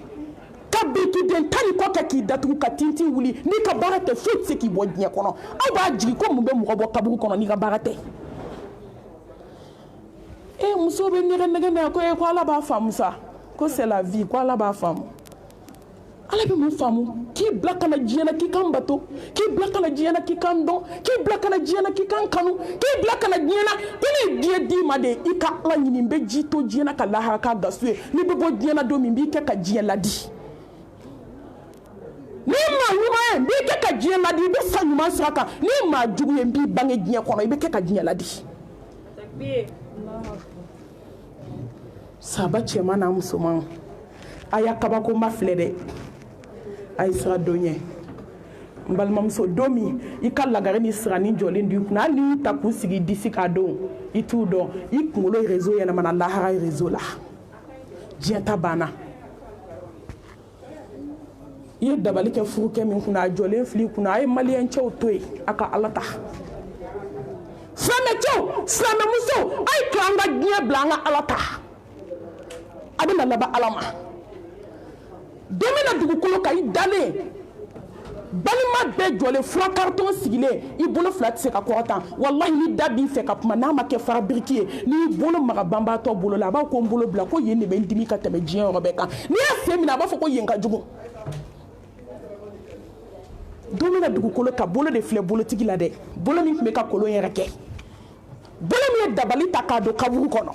ka birikiden tan ni kɔ kɛ k'i datugu ka tintin wuli n'i ka baara tɛ foyi tɛ se k'i bɔ diɲɛ kɔnɔ aw b'a jigi ko mun bɛ mɔgɔ bɔ kaburu kɔnɔ n'i ka baara tɛ muso bɛ nɛgɛ na ko ko Ala b'a faamu sa ko c'est la vie ko Ala b'a faamu Ala bɛ mun faamu k'i bila ka na diɲɛ na k'i kan bato k'i bila ka na diɲɛ na k'i kan dɔn k'i bila ka na diɲɛ na k'i kan kanu k'i bila ka na diɲɛ na ko ne ye diɲɛ d'i ma de i ka Ala ɲini n bɛ ji to diɲɛ na ka lahara k'a gasu ye n'i bɛ bɔ diɲɛ na don min n b'i kɛ ka diɲɛ ladi ni maa ɲuman ye n b'i kɛ ka diɲɛ ladi i bɛ sa ɲuman sira kan ni maa jugu ye n b'i bange diɲɛ kɔnɔ i bɛ kɛ ka diɲɛ ladi sahaba cɛman n'a musoman a y'a kabakoba filɛ dɛ a ye sira don ɲɛ n balimamuso don min i ka lagare ni sirani jɔlen don i kunna hali n'i y'u ta k'u sigi disi k'a don i t'u dɔn i kunkolo réseau yɛlɛmana lahara réseau la diɲɛ ta banna i ye dabali kɛ furukɛ min kunna a jɔlen fili kunna a ye maliyɛn cɛw to yen a ka Ala ta silamɛ cɛw silamɛ musow a ye to an ka diɲɛ bila an ka Ala ta a bɛ na laban Ala ma don min na dugukolo kan i dalen balima bɛɛ jɔlen fura carton sigilen i bolo fila tɛ se ka kɔrɔtan wallahi ni da b'i fɛ ka kuma n'a ma kɛ fara biriki ye n'i bolo maga banbaatɔ bolo la a b'a ko n bolo bila ko yen de bɛ n dimi ka tɛmɛ diɲɛ yɔrɔ bɛɛ kan n'i y'a sen minɛ a b'a fɔ ko yen ka jugu don min na dugukolo kan bolo de filɛ bolotigi la dɛ bolo min tun bɛ ka kolon yɛrɛ kɛ bolo min ye dabali ta k'a don kaburu kɔnɔ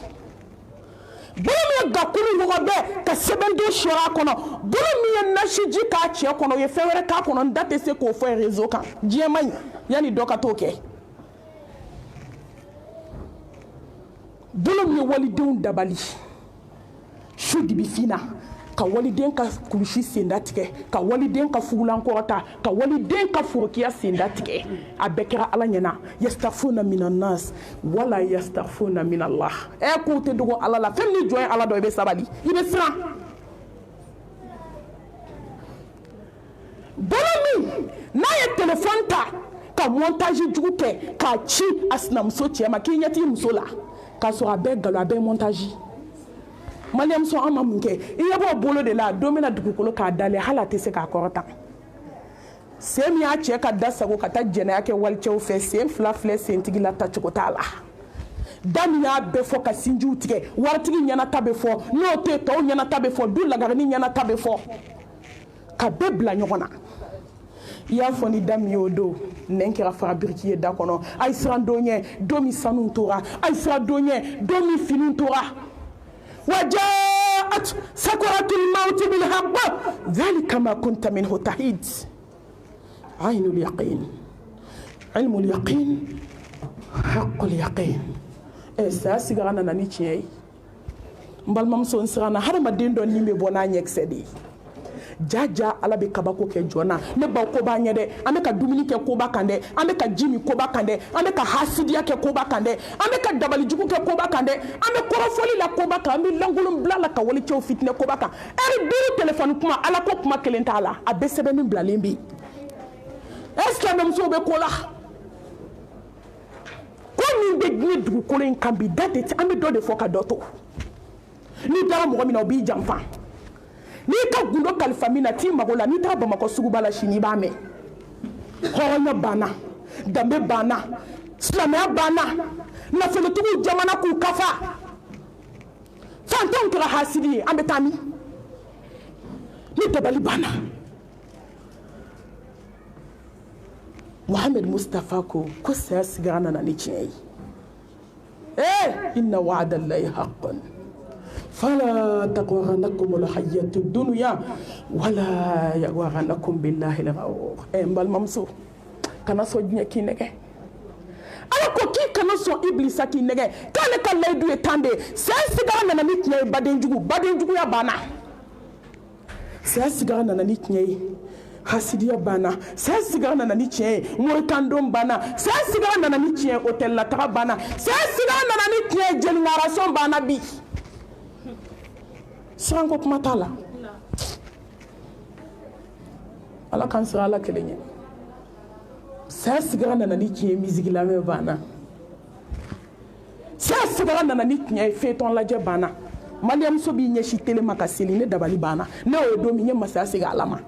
bolo min ye gakulu ɲɔgɔn bɛɛ ka sɛbɛnden sɔrɔ a kɔnɔ bolo min ye nasiji k'a cɛ kɔnɔ o ye fɛn wɛrɛ k'a kɔnɔ n da tɛ se k'o fɔ réseau kan diɲɛ man ɲi yanni dɔ ka t'o kɛ bolo min ye walidenw dabali su dibi finna ka waliden ka kulusi senda tigɛ ka waliden ka fugulan kɔrɔta ka waliden ka forokiya senda tigɛ a bɛɛ kɛra Ala ɲɛna yastafuna minan nas wala yastafuna min Allah k'u tɛ dogo Ala la fɛn min jɔn ye Ala dɔ i bɛ sabali i bɛ siran bolo min n'a ye téléphone ta ka montage jugu kɛ k'a ci a sinamuso cɛ ma k'i ɲɛ t'i muso la k'a sɔrɔ a bɛɛ nkalon a bɛɛ montage maliyɛmuso an ma mun kɛ i ɲɛ b'o bolo de la don min na dugukolo k'a dalen hali a tɛ se k'a kɔrɔtan sen min y'a cɛ ka da sago ka taa jɛnɛya kɛ walicɛw fɛ sen fila filɛ sentigi la tacogo t'a la da min y'a bɛɛ fɔ ka sinjiw tigɛ waritigi ɲɛna ta bɛ fɔ n'o tɛ tɔw ɲɛna ta bɛ fɔ du lagarini ɲɛna ta bɛ fɔ ka bɛɛ bila ɲɔgɔn na i y'a fɔ ni da min y'o don nɛn kɛra fara biriki ye da kɔnɔ a ye siran don ɲɛ don min sanu tora a ye siran don ɲɛ don min fini tora وجاءت سكرة الموت بالحق ذلك ما كنت منه تحيد عين اليقين علم اليقين حق اليقين ساسي غانا ناني تشي mbalmamuso nsirana hadamaden dɔ ni bɛ bɔ n'a ɲɛkisɛ de ye jaja Ala bɛ kabako kɛ jɔnna ne baw ko b'a ɲɛ dɛ an bɛ ka dumuni kɛ koba kan dɛ an bɛ ka ji min koba kan dɛ an bɛ ka hasidiya kɛ koba kan dɛ an bɛ ka dabalijugu kɛ koba kan dɛ an bɛ kɔrɔfɔli la koba kan an bɛ lankolon bila la ka walicɛw fitinɛ koba kan heure 5 téléphone kuma Ala ko kuma kelen t'a la a bɛɛ sɛbɛnni bilalen bɛ yen est-ce que silamɛmusow bɛ ko la ko min bɛ diɲɛ dugukolo in kan bi da tɛ an bɛ dɔ de fɔ ka dɔ to n'i taara mɔgɔ min na o b'i janfa n'i ka gundo kalifa min na t'i mago la n'i taara Bamakɔ suguba la sini i b'a mɛn hɔrɔnya banna danbe banna silamɛya banna nafolotigiw jamana k'u kafa fantanw kɛra hasidi ye an bɛ taa min ni dabali banna Mohamed Mustafa ko saya sigara nana ni tiɲɛ ye inna wa'ada Allahi haqqan fala taghurrannakum al-hayyatu dunya wala yaghurrannakum billahi al-ghurur mbalmamso kana so diɲɛ k'i nɛgɛ ala ko k'i kana sɔn iblisa k'i nɛgɛ k'ale ka layidu ye tan de saya sigara nana ni tiɲɛ ye badenjuguya banna saya sigara nana ni tiɲɛ ye hasidiya banna saya sigara nana ni tiɲɛ ye morikandon banna saya sigara nana ni tiɲɛ ye hôtel la taga banna saya sigara nana ni tiɲɛ ye jeliŋarasɔn banna bi siranko kuma t'a la ala k'an sira ala kelen ye saya sigara nana ni tiɲɛ ye misigi lamɛn banna saya sigara nana ni tiɲɛ ye feuilleton lajɛ banna maliyamuso b'i ɲɛsi tele ma ka seli ne dabali banna ne y'o don min n ye masaya segin ala ma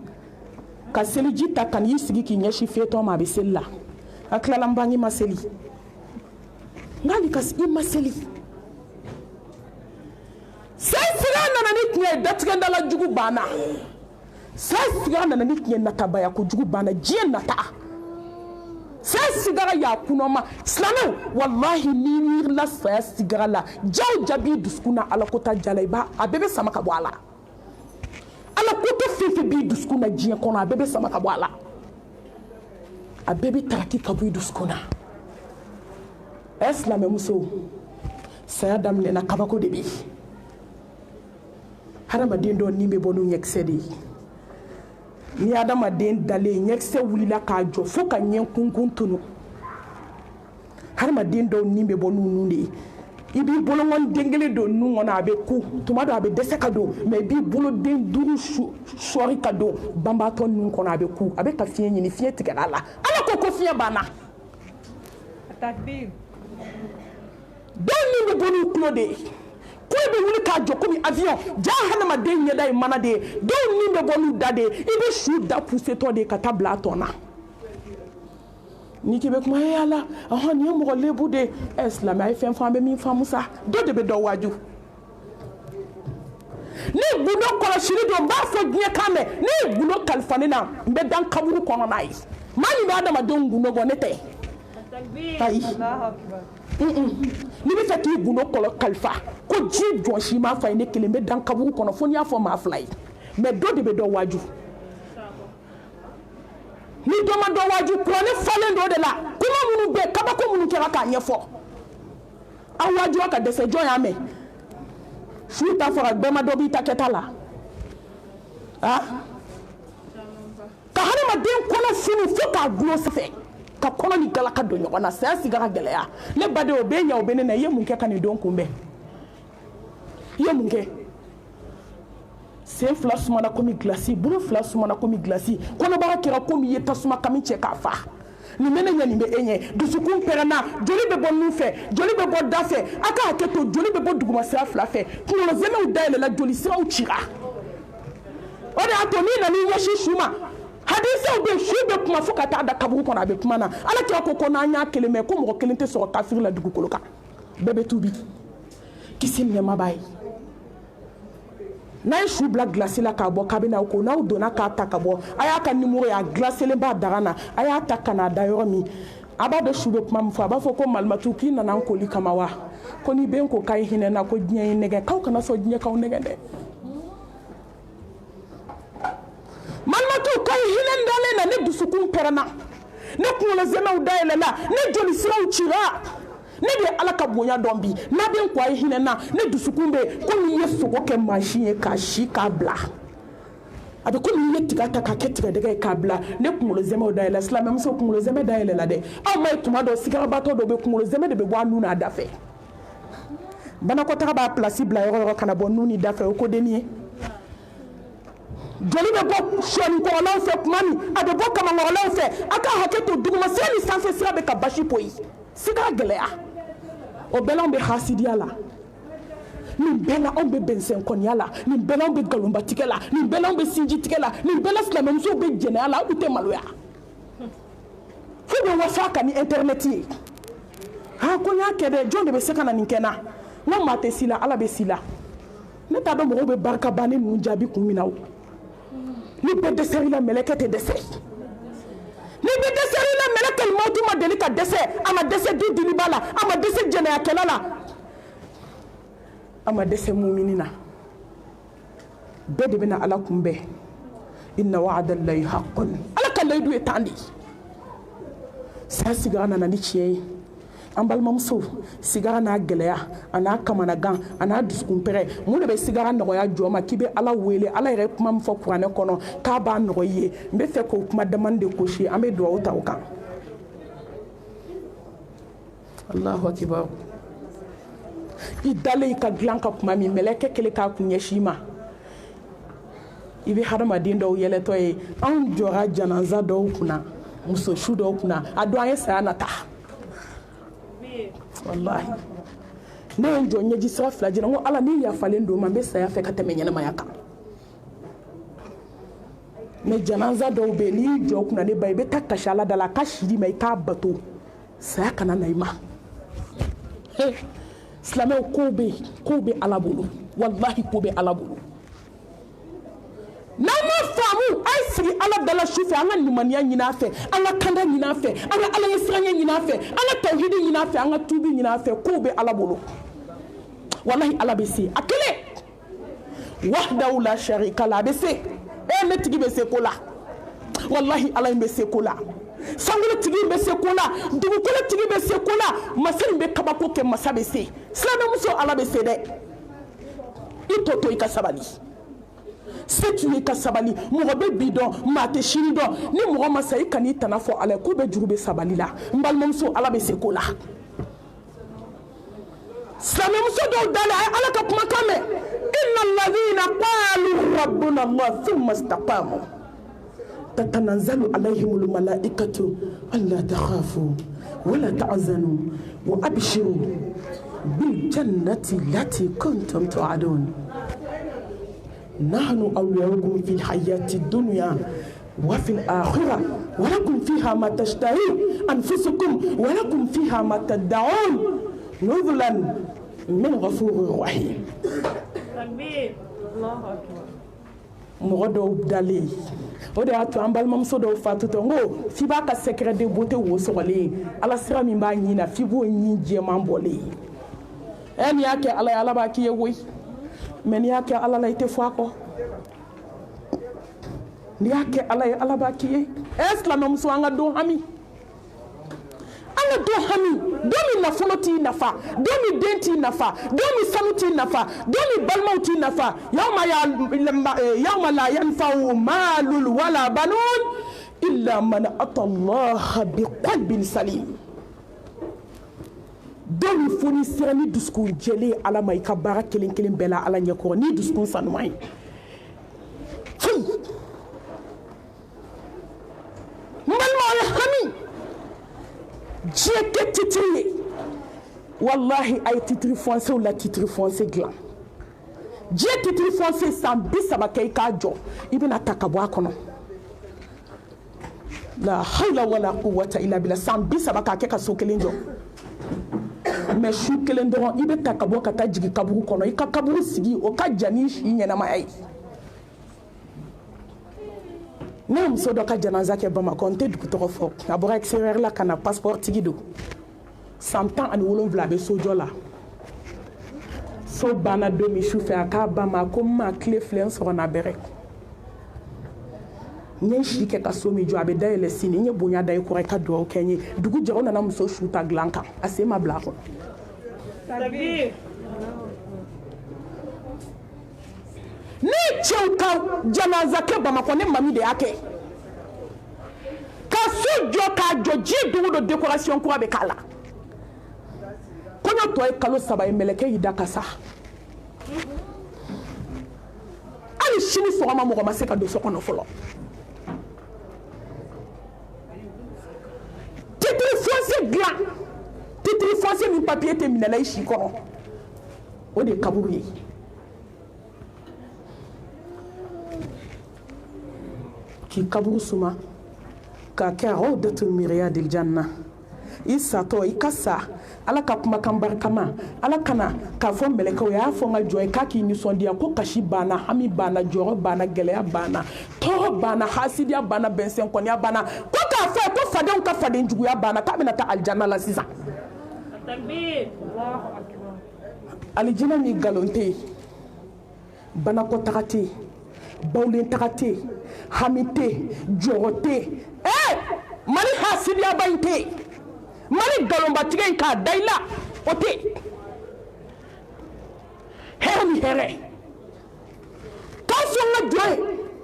ka seliji ta ka n'i sigi k'i ɲɛsi feuilleton ma a bɛ seli la a tilala n bange ma seli ngali ka i ma seli saya sigara nana ni tiɲɛ ye datigɛndala jugu banna saya sigara nana ni tiɲɛ natabaya kojugu banna diɲɛ nata saya sigara y'a kunɔma silamɛw wallahi n'i miirila saya sigara la jaw jabi dusukun na ala ko ta jala i b'a a bɛɛ bɛ sama ka bɔ a la ala ko tɛ fɛn fɛn b'i dusukun na diɲɛ kɔnɔ a bɛɛ bɛ sama ka bɔ a la a bɛɛ bɛ taraki ka bɔ i dusukun na silamɛmuso saya daminɛna kabako de bɛ yen hadamaden dɔ nin bɛ bɔ n'o ɲɛkisɛ de ye ni hadamaden dalen ɲɛkisɛ wulila k'a jɔ fo ka ɲɛ kunkun tunu hadamaden dɔw nin bɛ bɔ n'u nun de ye i b'i bolongɔn den kelen don nun kɔnɔ a bɛ ku tuma dɔ a bɛ dɛsɛ ka don mais i b'i bolo den duuru sɔɔri ka don banbaatɔ nun kɔnɔ a bɛ ku a bɛ ka fiɲɛ ɲini fiɲɛ tigɛra a la ala ko fiɲɛ banna dɔw nin bɛ bɔ n'u tulo de ye ko i bɛ wuli k'a jɔ komi avion jaa hadamaden ɲɛda ye mana de ye dɔw nin bɛ bɔ n'u da de ye i bɛ su da pusetɔ de ka taa bila a tɔ na ni k'i bɛ kuma ala nin ye mɔgɔ lebu de silamɛ a ye fɛn fɔ an bɛ min faamu sa dɔ de bɛ dɔ waaju ne ye gundo kɔlɔsili don n b'a fɔ diɲɛ kan mɛn ne ye gundo kalifa ne na n bɛ dan kaburu kɔnɔ n'a ye maa min bɛ hadamadenw gundo bɔ ne tɛ ayi n'i bɛ fɛ k'i gundo kalifa ko ji jɔnsi m'a fa ye ne kelen bɛ dan kaburu kɔnɔ fo n'i y'a fɔ maa fila ye mais dɔ de bɛ dɔ waaju ni dɔ ma dɔ waaju kuranɛ falen dɔ de la kuma minnu bɛ kabako minnu kɛra k'a ɲɛfɔ aw waaju ka dɛsɛ jɔn y'a mɛn su ta fɔra bɛɛ ma dɔ b'i ta kɛta la ka hadamaden kɔnɔ funu fo k'a gulon sanfɛ ka kɔnɔ ni galaka don ɲɔgɔn na saya sigara gɛlɛya ne baden o bɛ ɲɛ o bɛ ne na i ye mun kɛ ka nin don kunbɛn i ye mun kɛ sen fila sumana komi gilasi bolo fila sumana komi gilasi kɔnɔbara kɛra komi i ye tasuma kami cɛ k'a fa nin bɛ ne ɲɛ nin bɛ e ɲɛ dusukun pɛrɛnna joli bɛ bɔ nun fɛ joli bɛ bɔ da fɛ a ka hakɛ to joli bɛ bɔ duguma sira fila fɛ kunkolo zɛmɛw dayɛlɛla joli siraw cira o de y'a to n'i nan'i ɲɛsin su ma hadisaw bɛ su bɛ kuma fo ka taa da kaburu kɔnɔ a bɛ kuma na ala kira ko n'an y'a kelen mɛn ko mɔgɔ kelen tɛ sɔrɔ kafiri la dugukolo kan bɛɛ bɛ tuubi kisi nɛɛma b'a ye n'a ye su bila gilasi la k'a bɔ k'a bɛ n'aw ko n'aw donna k'a ta ka bɔ a y'a ka nimoro ye a gilaselen b'a daga na a y'a ta ka n'a da yɔrɔ min a b'a dɔn su bɛ kuma min fɔ a b'a fɔ ko malimatu k'i nana n koli kama wa ko ni bɛ n ko k'a ye hinɛ n na ko diɲɛ ye nɛgɛ k'aw kana sɔn diɲɛ k'aw nɛgɛ dɛ malimatu k'aw hinɛ n dalen na ne dusukun pɛrɛnna ne kunkolo zɛmɛw dayɛlɛla ne joli siraw cira ne de ye ala ka bonya dɔn bi n'a bɛ n ko a ye hinɛ n na ne dusukun bɛ komi i ye sogo kɛ mansin ye k'a si k'a bila a bɛ komi i ye tiga ta k'a kɛ tigɛdɛgɛ ye k'a bila ne kunkolo zɛmɛw dayɛlɛ silamɛmuso kunkolo zɛmɛ dayɛlɛla dɛ aw ma ye tuma dɔ sigarabatɔ dɔ bɛ kunkolo zɛmɛ de bɛ bɔ a nun n'a da fɛ banakɔtaga b'a pilasi bila yɔrɔ yɔrɔ ka na bɔ nun ni da fɛ o ko denni ye joli bɛ bɔ sɔɔnikɔrɔlaw fɛ tuma min a bɛ bɔ kamankɔrɔlaw fɛ a ka hakɛ to duguma sira ni sanfɛ sira bɛ ka basi poyi sigara gɛlɛya o bɛɛ la anw bɛ hasidiya la nin bɛɛ la anw bɛ bɛnsɛnkɔniya la nin bɛɛ la anw bɛ nkalonbatigɛ la nin bɛɛ la anw bɛ sinjitigɛ la nin bɛɛ la silamɛmusow bɛ jɛnɛya la aw tɛ maloya fo bɛ wasa ka ni internet ye ko n y'a kɛ dɛ jɔn de bɛ se ka na nin kɛ n na n ko maa tɛ si la ala bɛ si la ne t'a dɔn mɔgɔw bɛ barika ban ne ninnu jaabi kun min na o ni bɛɛ dɛsɛr'i la mɛlɛkɛ tɛ dɛsɛ ni bɛɛ dɛsɛr'i la malakal mautu ma deli ka dɛsɛ a ma dɛsɛ du diliba la a ma dɛsɛ jɛnɛyakɛla la a ma dɛsɛ mumini na bɛɛ de bɛna ala kunbɛn inna wa'adallahi haqqun ala ka layidu ye tan de saya sigara nana ni tiɲɛ ye an balimamuso sigara n'a gɛlɛya a n'a kamanagan a n'a dusukunpɛrɛ mun de bɛ sigara nɔgɔya jɔ ma k'i bɛ ala wele ala yɛrɛ kuma min fɔ kuranɛ kɔnɔ k'a b'a nɔgɔ i ye n bɛ fɛ k'o kuma damani de gosi an bɛ duwawu ta o kan Allahu akibar i dalen i ka dilan ka kuma min mɛlɛkɛ kelen k'a kun ɲɛsin i ma i bɛ hadamaden dɔw yɛlɛtɔ ye anw jɔra janaza dɔw kunna musosu dɔw kunna a don an ye saya nata wallahi ne ye n jɔ ɲɛji sira fila jira n ko ala ni yafalen don ma n bɛ saya fɛ ka tɛmɛ ɲɛnamaya kan mɛ janaza dɔw bɛ yen n'i y'i jɔ kunna ne ba i bɛ taa kasi ala da la a ka siri ma i k'a bato saya kana na i ma silamɛw kow bɛ ala bolo wallahi ko bɛ ala bolo n'an ma faamu a ye sigi ala dala su fɛ an ka limaniya ɲini a fɛ an ka kanda ɲini a fɛ an ka ala ye siraɲɛ ɲini a fɛ an ka tawhidi ɲini a fɛ an ka tubi ɲini a fɛ kow bɛ ala bolo wallahi ala bɛ se a kelen wahdahu la sharika la a bɛ se ne tigi bɛ se ko la wallahi ala in bɛ se ko la sankolo tigi bɛ se ko la dugukolo tigi bɛ se ko la masa in bɛ kabako kɛ masa bɛ se silamɛmuso ala bɛ se dɛ i tɔ to i ka sabali se tu ye ka sabali mɔgɔ bɛ bi dɔn maa tɛ sini dɔn ni mɔgɔ ma sa i kan'i tana fɔ ala ye k'u bɛ juru bɛ sabali la n balimamuso ala bɛ se ko la silamɛmuso dɔw dalen a ye ala ka kumakan mɛn inna alladhina qalu rabbuna allah thumma istaqamu tatanazzalu alayhimul malaikatu alla takhafu wala tahzanu wa abshiru bil jannati allati kuntum tu'adun نحن أولياؤكم في الحياة الدنيا وفي الآخرة ولكم فيها ما تشتهي أنفسكم ولكم فيها ما تدعون نزلا من غفور رحيم الله أكبر mɔgɔ dɔw dalen o de y'a to an balimamuso dɔw fatutɔ n ko f'i b'a ka secret de beauté wo sɔgɔlen ala sira min b'a ɲin na f'i b'o ɲin jɛman bɔlen n'i y'a kɛ ala ye ala b'a k'i ye koyi mais n'i y'a kɛ ala la i tɛ fɔ a kɔ n'i y'a kɛ ala ye ala b'a k'i ye silamɛmuso an ka don hami an ka don hami don min nafolo t'i nafa don min den t'i nafa don min sanu t'i nafa don min balimaw t'i nafa yawma la yanfa'u malun wala banun illa man ata Allah biqalbin salim don min fo ni sera ni dusukun jɛlen ala ma i ka baara kelen kelen bɛɛ la ala ɲɛkɔrɔ ni dusukun sanuman ye foyi n balimaw ye hami diɲɛ tɛ titiri ye wallahi a ye titiri fɔnsew la titiri fɔnse dilan diɲɛ titiri fɔnse san 30 kɛ i k'a jɔ i bɛna ta ka bɔ a kɔnɔ la hawla wala quwwata illa billah san 30 k'a kɛ ka so kelen jɔ mais su kelen dɔrɔn i bɛ ta ka bɔ ka taa jigin kaburu kɔnɔ i ka kaburu sigi o ka jan ni si ɲɛnamaya ye ne ye muso dɔ ka janaza kɛ bamakɔ n tɛ dugu tɔgɔ fɔ a bɔra extérieur la ka na passeport tigi don san 17 a bɛ sojɔ la so banna don min su fɛ a k'a ba ma ko n ma tile filɛ n sɔrɔ na bɛrɛ n ye si kɛ ka so min jɔ a bɛ dayɛlɛ sini n ye bonya da i kɔrɔ i ka dugawu kɛ n ye dugu jɛ o nana muso su ta dilan kan a sen ma bila a kɔnɔ ne cɛw ka janaza kɛ bamakɔ ne mami de y'a kɛ ka so jɔ k'a jɔ diɲɛ don o don décoration kura bɛ k'a la kɔɲɔ tɔ ye kalo 3 ye mɛlɛkɛ y'i da ka sa hali sini sɔgɔma mɔgɔ ma se ka don so kɔnɔ fɔlɔ titiri fɔnse dilan titiri fɔnse min papiye tɛ minɛla i si kɔrɔ o de ye kaburu ye k'i kaburu suma k'a kɛ rawdatul miriyadil janna i satɔ i ka sa ala ka kumakan barikama ala kana k'a fɔ mɛlɛkɛw y'a fɔ n ka jɔ ye k'a k'i nisɔndiya ko kasi banna hami banna jɔrɔ banna gɛlɛya banna tɔɔrɔ banna hasidiya banna bɛnsɛnkɔniya banna ko k'a fɔ ko fadenw ka faden juguya bana k'a bɛna taa aljanna la sisan alijina ni galon tɛ yen banakɔtaga tɛ yen bawlentaga tɛ yen hami tɛ yen jɔrɔ tɛ yen mali hasidiyaba in tɛ yen mali galonbatigɛ in k'a da i la o tɛ yen hɛrɛ ni hɛrɛ k'a sɔn ka jɔ ye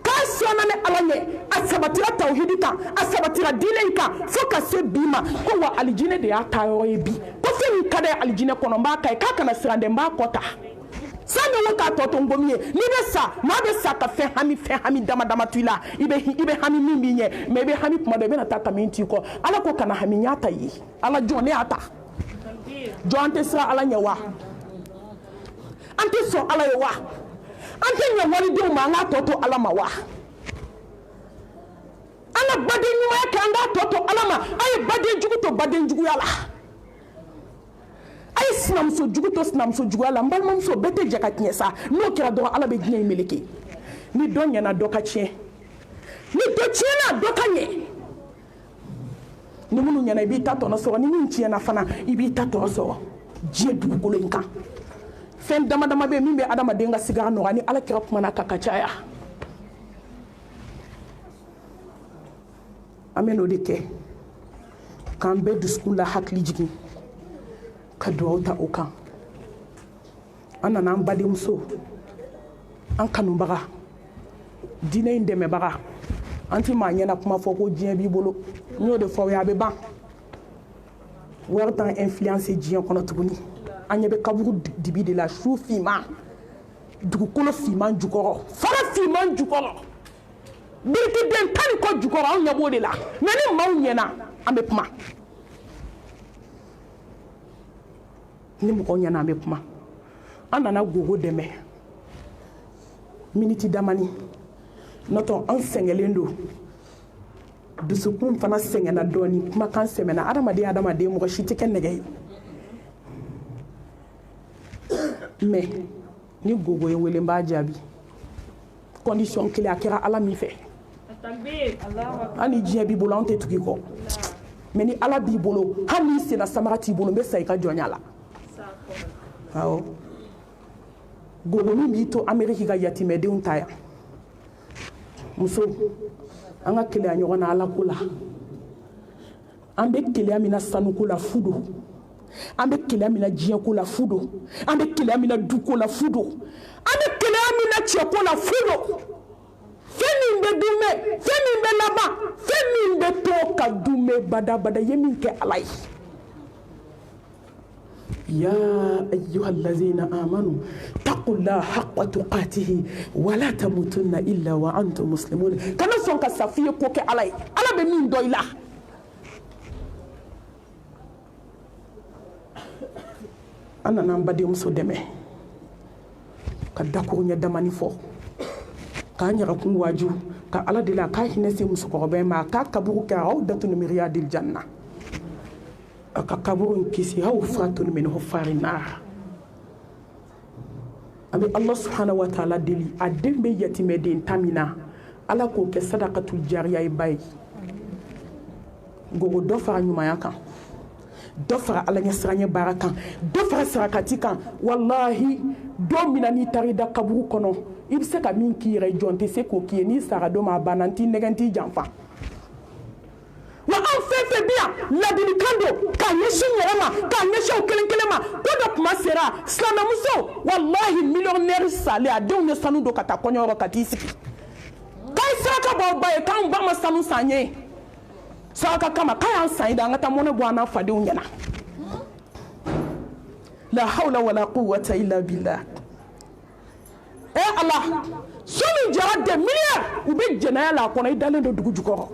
k'a sɔnna ni ala ɲɛ a sabatira tawhidi kan a sabatira diinɛ in kan fo ka se bi ma ko wa alijinɛ de y'a taa yɔrɔ ye bi ko fɛn min ka d'a ye alijinɛ kɔnɔ n b'a ka ye k'a kana siran dɛ n b'a kɔ ta sani wo k'a tɔ to n gomi ye n'i bɛ sa maa bɛ sa ka fɛn hami dama dama to i la i bɛ hami min b'i ɲɛ mɛ i bɛ hami tuma dɔ i bɛna taa ka min t'i kɔ ala ko kana hami n y'a ta ye ala jɔn ne y'a ta jɔn an tɛ siran ala ɲɛ wa an tɛ sɔn ala ye wa an tɛ ɲɛ walidenw ma an k'a tɔ to ala ma wa an ka baden ɲumanya kɛ an k'a tɔ to ala ma a ye baden jugu to baden juguya la a ye sinamuso jugu to sinamuso juguya la n balimamuso bɛɛ tɛ jɛ ka tiɲɛ sa n'o kɛra dɔrɔn ala bɛ diɲɛ in meleke ni dɔ ɲɛna dɔ ka tiɲɛ ni dɔ tiɲɛna dɔ ka ɲɛ ni minnu ɲɛna i b'i ta tɔnɔ sɔrɔ ni min tiɲɛna fana i b'i ta tɔnɔ sɔrɔ diɲɛ dugukolo in kan fɛn dama dama bɛ yen min bɛ adamaden ka sigara nɔgɔya ni ala kɛra kumana ka caya an bɛ n'o de kɛ k'an bɛɛ dusukun la hakili jigin ka dugawu ta o kan an nana an badenmuso an kanubaga diinɛ in dɛmɛbaga an ti maa ɲɛna kuma fɔ ko diɲɛ b'i bolo n y'o de fɔ aw ye a bɛ ban wari t'an influence diɲɛ kɔnɔ tuguni an ɲɛ bɛ kaburu dibi de la su finman dugukolo finman jukɔrɔ fara finman jukɔrɔ birikiden tan ni kɔ jukɔrɔ anw ɲɛ b'o de la mɛ ni maaw ɲɛna an bɛ kuma ni mɔgɔw ɲɛna an bɛ kuma an nana gogo dɛmɛ miniti damani n'o an sɛgɛnlen don dusukun fana sɛgɛnna dɔɔni kumakan sɛmɛna adamaden mɔgɔ si tɛ kɛ nɛgɛ ye mɛ ni gogo ye wele n b'a jaabi condition kelen a kɛra ala min fɛ hali ni diɲɛ b'i bolo an tɛ tugu i kɔ mɛ ni ala b'i bolo hali n'i senna samara t'i bolo n bɛ sa i ka jɔnya la awɔ gogo min b'i to ameriki ka yatimɛdenw ta yan muso an ka keleya ɲɔgɔn na ala ko la an bɛ keleya min na sanuko la fu don an bɛ keleya min na diɲɛ ko la fu don an bɛ keleya min na du ko la fu don an bɛ keleya min na cɛ ko la fu don fɛn min bɛ dunmɛ fɛn min bɛ laban fɛn min bɛ to ka dunmɛ badabada ye min kɛ ala ye يا أيها الذين آمنوا اتقوا الله حق تقاته ولا تموتن إلا وأنتم مسلمون كما سونك سافيه كوكي علي على بمين دويلا أنا نامبدي مسو دمي كدكو ندماني فو كان يركون واجو كالا دلا كاي نسي مسو كوبي ما كابو كاودة من رياض الجنة akakaburu kisi hau fatun min hufari nar abi Allah subhanahu wa ta'ala deli adembe yatime den tamina ala ko ke sadaqatul jariya bay gogo do fara nyumaya kan do fara ala nya sranye barakan do fara sarakati kan wallahi do minani tarida kaburu kono ibse ka min kire jonte se ko kiye ni sara do ma bananti neganti janfa wa an fɛn fɛn bi yan ladilikan don k'a ɲɛsin yɛrɛ ma k'a ɲɛsin o kelen kelen ma ko dɔ tuma sera silamɛmuso walahi miliyɔnɛri salen a denw ye sanu don ka taa kɔɲɔyɔrɔ ka t'i sigi k'a ye saraka bɔ ba ye k'anw ba ma sanu san ye saraka kama k'a y'an san ye de an ka taa mɔnɛ bɔ an n'a fadenw ɲɛna la hawla wala quwwata illa billah ala so min jara des milliards u bɛ jɛnɛya la a kɔnɔ i dalen don dugu jukɔrɔ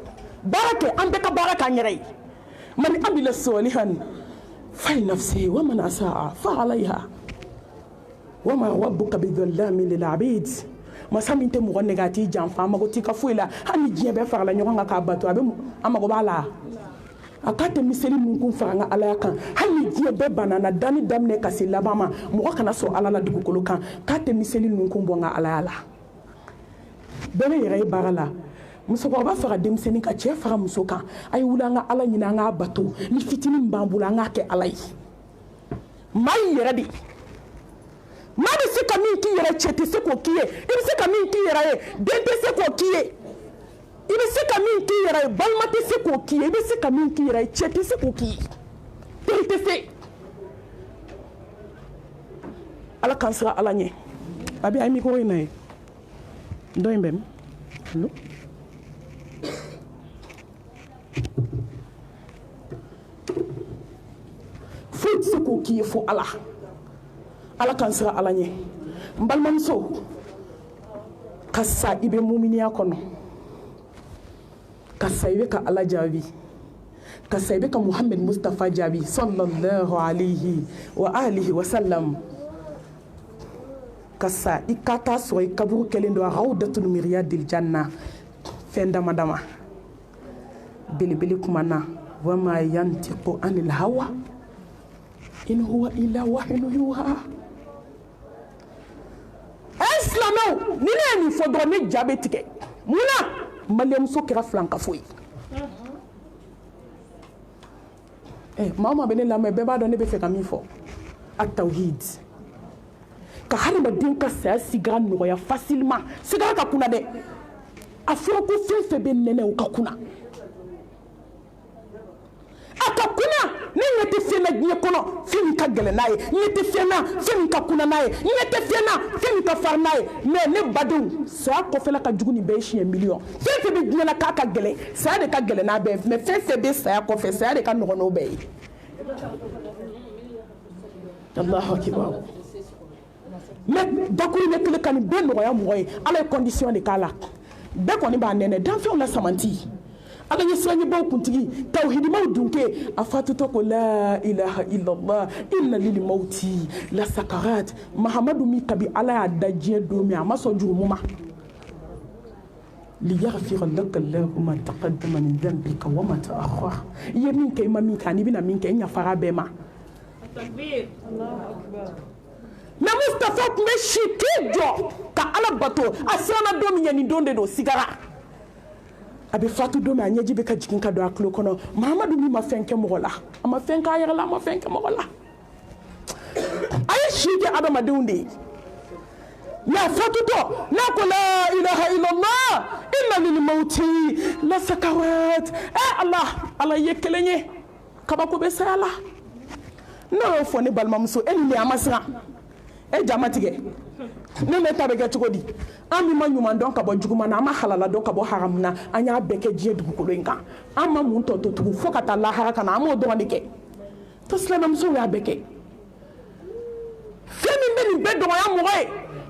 barake an bɛ ka baara k'an yɛrɛ ye man amila salihan falinafsihi wa man asaa fa alayha wa ma rabbuka bidhallamin lil abid masa min tɛ mɔgɔ nɛgɛ a t'i janfa a mago t'i ka foyi la hali ni diɲɛ bɛɛ farala ɲɔgɔn kan k'a bato a mago b'a la a k'a tɛ miseli mun kun fara an ka alaya kan hali ni diɲɛ bɛɛ banana danni daminɛ ka se laban ma mɔgɔ kana sɔn ala la dugukolo kan k'a tɛ miseli mun kun bɔ an ka alaya la bɛɛ bɛ yɛrɛ ye baara la musokɔrɔba faga denmisɛnnin ka cɛ faga muso kan a ye wuli an ka ala ɲini an k'a bato ni fitinin b'an bolo an k'a kɛ ala ye maa y'i yɛrɛ de maa bɛ se ka min k'i yɛrɛ cɛ tɛ se k'o k'i ye i bɛ se ka min k'i yɛrɛ ye den tɛ se k'o k'i ye i bɛ se ka min k'i yɛrɛ ye balima tɛ se k'o k'i ye i bɛ se ka min k'i yɛrɛ ye cɛ tɛ se k'o k'i ye teri tɛ se ala k'an siran ala ɲɛ a bɛ a ye mikoro in na ye dɔ in bɛ min allo foyi tɛ se k'o k'i ye fo ala ala k'an siran ala ɲɛ n balimamuso ka sa i bɛ muminiya kɔnɔ ka sa i bɛ ka ala jaabi ka sa i bɛ ka muhammed mustafa jaabi sallallahu alayhi wa alihi wa sallam ka sa i ka taa sɔrɔ i kaburu kɛlen don a rawdatul miriyadil janna fɛn dama dama belebele kumana wa ma yantiqu anil hawa in huwa illa wahyun yuha silamɛw ni ne ye nin fɔ dɔrɔn ne ja bɛ tigɛ munna maliyamuso kɛra filankafo ye maa o maa bɛ ne lamɛn bɛɛ b'a dɔn ne bɛ fɛ ka min fɔ a tawhid ka hadamaden ka saya sigara nɔgɔya facilement sigara ka kunna dɛ a fɔra ko fɛn fɛn bɛ nɛnɛ o ka kunna a ka kunna ne ɲɛ tɛ fɛn na diɲɛ kɔnɔ fɛn min ka gɛlɛn n'a ye ɲɛ tɛ fɛn na fɛn min ka kunna n'a ye ɲɛ tɛ fɛn na fɛn min ka farin n'a ye mais ne badenw saya kɔfɛla ka jugu ni bɛɛ ye siɲɛ miliyɔn fɛn fɛn bɛ diɲɛ na k'a ka gɛlɛn saya de ka gɛlɛn n'a bɛɛ mais fɛn fɛn bɛ saya kɔfɛ saya de ka nɔgɔn n'o bɛɛ ye Allahu akibar mais dakuru ne kelen ka nin bɛɛ nɔgɔya mɔgɔ ye ala ye condition de k'a la bɛɛ kɔni b'a nɛnɛ danfɛnw la samanti ala ye siranɲɛbaw kuntigi tawhidimaw dunke a fatutɔ ko la ilaha illallah inna lil mauti la sakarat mahamadu min kabi ala y'a da diɲɛ don min a ma sɔn jurumu ma liyaghfira laka allahu ma taqaddama min dhanbika wa ma ta'akhkhara i ye min kɛ i ma min kɛ ani bɛna min kɛ i ɲafara bɛɛ ma takbir Allahu akbar mais Mustafa tun bɛ si k'i jɔ ka ala bato a siranna don min ye nin don de don sigara a bɛ fatu don min a ɲɛji bɛ ka jigin ka don a tulo kɔnɔ mahamadu min ma fɛn kɛ mɔgɔ la a ma fɛn k'a yɛrɛ la a ma fɛn kɛ mɔgɔ la a ye si kɛ adamadenw de ye mais a fatutɔ n'a ko la ilaha illallah inna lil mauti la sakarat ala ye kelen ye kabako bɛ saya la n'o y'o fɔ ne balimamuso e ni ne a ma siran e jama tigɛ ne ne ta bɛ kɛ cogo di an min ma ɲuman dɔn ka bɔ juguman na an ma halala dɔn ka bɔ haramu na an y'a bɛɛ kɛ diɲɛ dugukolo in kan an ma mun tɔ to tugun fo ka taa lahara ka na an m'o dɔrɔn de kɛ to silamɛmusow y'a bɛɛ kɛ fɛn min bɛ nin bɛɛ dɔgɔya mɔgɔ ye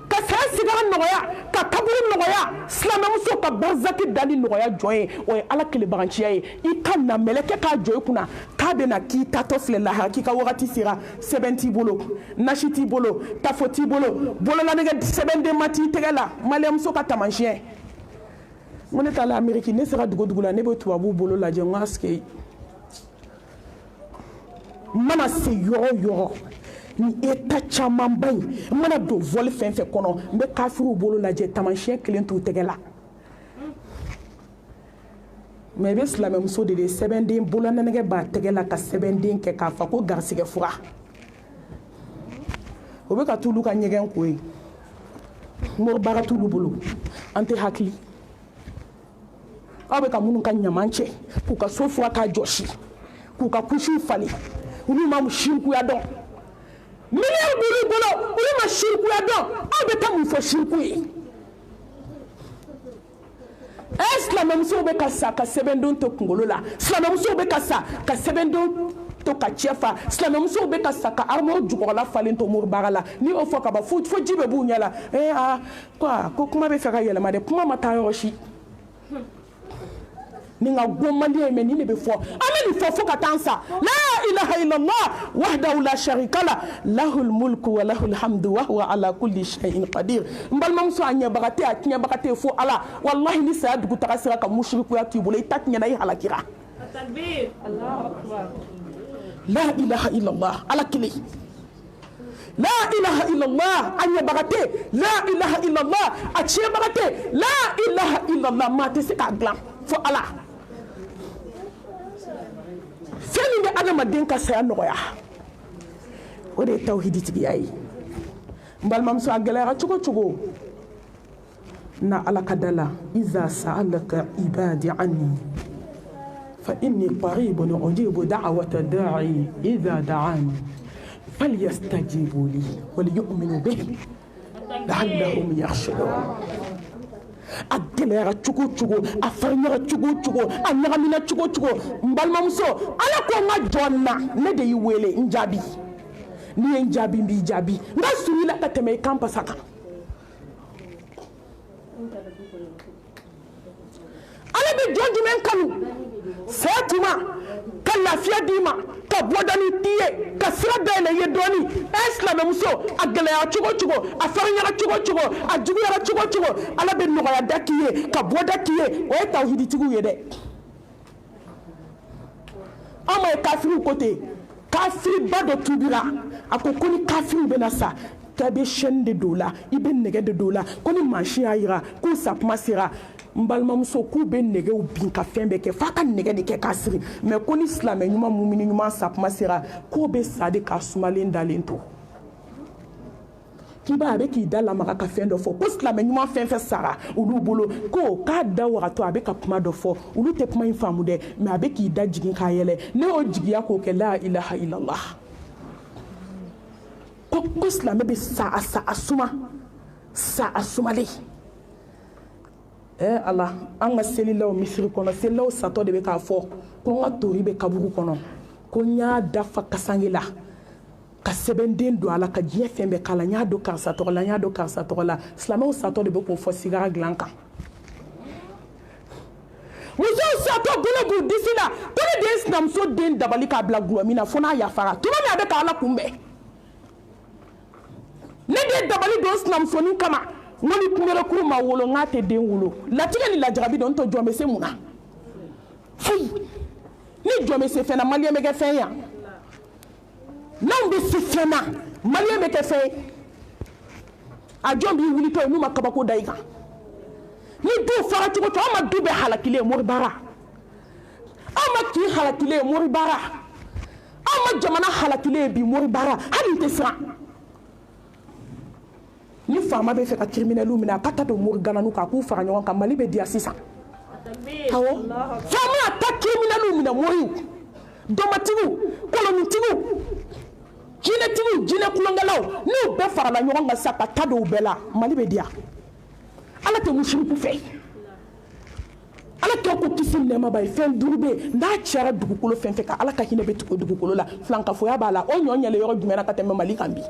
ka saya sigara nɔgɔya ka kaburu nɔgɔya silamɛmuso ka barzaki dali nɔgɔya jɔn ye o ye ala kelebaganciya ye i ka na mɛlɛkɛ k'a jɔ i kunna k'a bɛna k'i tatɔ filɛ lahara k'i ka wagati sera sɛbɛn t'i bolo nasi t'i bolo tafo t'i bolo bololanɛgɛ sɛbɛnden ma t'i tɛgɛ la maliyamuso ka taamasiyɛn n ko ne taara ameriki ne sera dugu dugu la ne bɛ tubabuw bolo lajɛ n ko asike n mana se yɔrɔ o yɔrɔ ni eta caman ba in n mana don vɔli fɛn fɛn kɔnɔ n bɛ kafiriw bolo lajɛ taamasiyɛn kelen t'u tɛgɛ la mais i bɛ silamɛmuso de ye sɛbɛnden bolonɛnɛgɛ b'a tɛgɛ la ka sɛbɛnden kɛ k'a fɔ ko garisigɛ fura o bɛ ka t'olu ka ɲɛgɛn ko ye moribaga t'olu bolo an tɛ hakili aw bɛ ka minnu ka ɲaman cɛ k'u ka so fura k'a jɔsi k'u ka kusiw falen olu ma sirikuya dɔn miliyɔn b'olu bolo olu ma sirikuya dɔn aw bɛ taa mun fɔ siriku ye silamɛmusow bɛ ka sa ka sɛbɛndon to kunkolo la silamɛmusow bɛ ka sa ka sɛbɛndon to ka cɛ fa silamɛmusow bɛ ka sa ka armew jukɔrɔla falen to moribaga la n'i y'o fɔ ka ban fo ji bɛ b'u ɲɛ la ko kuma bɛ fɛ ka yɛlɛma dɛ kuma ma taa yɔrɔ si ni nka gomandi ye mais ni ne bɛ fɔ an bɛ nin fɔ fo ka taa sa la ilaha illallah wahdahu la sharika la lahul mulku wa lahul hamdu wa huwa ala kulli shay'in qadir n balimamuso a ɲɛbaga tɛ a tiɲɛbaga tɛ fo ala wallahi ni saya dugu taga sera ka musirikuya k'i bolo i ta tiɲɛna i halakira takbir Allahu akbar la ilaha illallah ala kelen la ilaha illallah anya bagate la ilaha illallah achie bagate la ilaha illallah mate se ka glan fo ala feni be adama den ka saya noya o de tawhidi tigi ay mbal mam so agala chugo na ala kadala iza sa'alaka ibadi anni fa inni qaribun ujibu da'wata da'i idha da'ani falyastajibu li waliyu'minu bihi la'allahum yakhshurun agala chugo afarnya chugo anyagamina chugo mbal mam so ala ko ma jonna ne de yiwele njabi ni njabi mbi jabi ngasuri la kateme kampa saka ala be jonjumen kanu setuma ka lafiya dima ka bodani tiye ka sira dele ye doni islam muso agala ya chugo afarnya chugo ajugu ya chugo ala be no ya dakiye ka bodakiye o tawhidi tigu ye de ama kafiru kote kafiri bado tubira akokoni kafiru benasa tabe shende dola ibe nege de dola koni manchi ayira ko sapma sira mbalma muso ku be nege u bin ka fembe ke faka nege de ke kasiri me koni islam nyuma mumini nyuma sapma sira ko be sade ka sumalen dalento kiba abe ki dala maka ka fendo fo ko islam nyuma fenfe sara ulu bolo ko ka dawara to abe ka puma do fo ulu te puma infamu de me abe ki da jigin ka yele ne o jigiya ko ke la ilaha illallah ko islam be sa asuma le Allah anga selilaw misiri kono selilaw sato de be ka fo ko nga tori be kaburu kono ko nya dafa kasangila ka sebenden do ala ka jiye fembe kala nya do karsa to la islamo sato de be ko fo sigara glanka muso sato bolo bu disila to le des nam so den dabali ka bla glomina fona ya fara to me abe ka ala kumbe ne de dabali do snam so ni kama ngoni kumere kuruma wolo ngate den wolo latige ni la jarabi don to jome se muna fui ni jome se fena malie mege fenya nambe se fena malie mege fe a jombi wuli to numa kabako daiga ni do fara tuko to ama dube halakile moribara ama ki halakile moribara ama jamana halakile bi moribara hali tesra ni fama be fe ka criminelu mina kata do morgana nu ka ku fara nyon ka mali be dia sisa hawo fama ta criminelu mina moyu domatigu kolonitigu jine kulongalaw ni be fara la nyon ga saka ta do bela mali be dia ala te mushriku fe ala to ko kisim ne ma bay fen durbe nda chara dugukolo fen fe ka ala ka hine be tuko dugukolo la flanka fo ya bala o nyonya le yoro dumena ka tembe mali kambi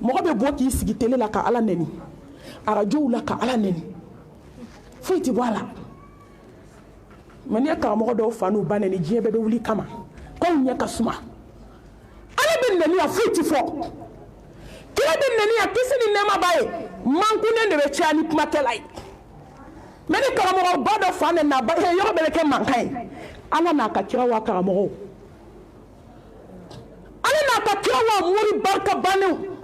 mo be bo ki sigi tele la ka ala neni arajo la ka ala neni fuiti wala mani ka mo do fanu baneni je be wuli kama ko nya ka suma ala be neni a fuiti fo kila be neni a kisini ne ma baye manku ne de be chani kuma telai mani ka mo ba do fane na ba he yoro be ke mankai ala na ka kira wa ka mo ala na ka kira wa muri barka banu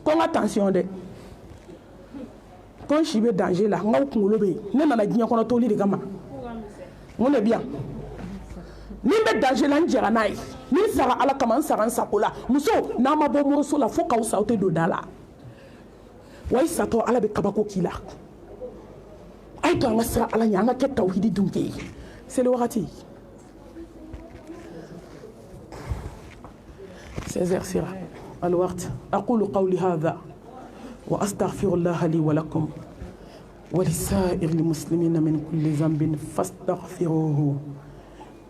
kon attention de kon shibe danger la ngaw kungolo be ne nana ginya kono toli de gama ngone bien ni be danger la njera nai ni sara ala kama sara sakola muso na ma bo muruso la foka usauté do dala way sato ala be kabako kila ay to ngasra ala nyanga ke tawhidi dunke c'est le wakati سيزرسيرا الوقت أقول قولي هذا وأستغفر الله لي ولكم ولسائر المسلمين من كل ذنب فاستغفروه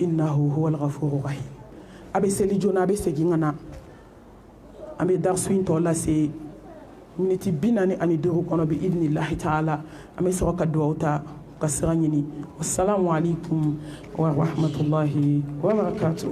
إنه هو الغفور الرحيم أبي سيلي جونا أبي سيجينا أبي دارسوين تولا سي منتي بيناني أني دورو كونو بإذن الله تعالى أبي سوكا دواوتا كسرانيني والسلام عليكم ورحمة الله وبركاته.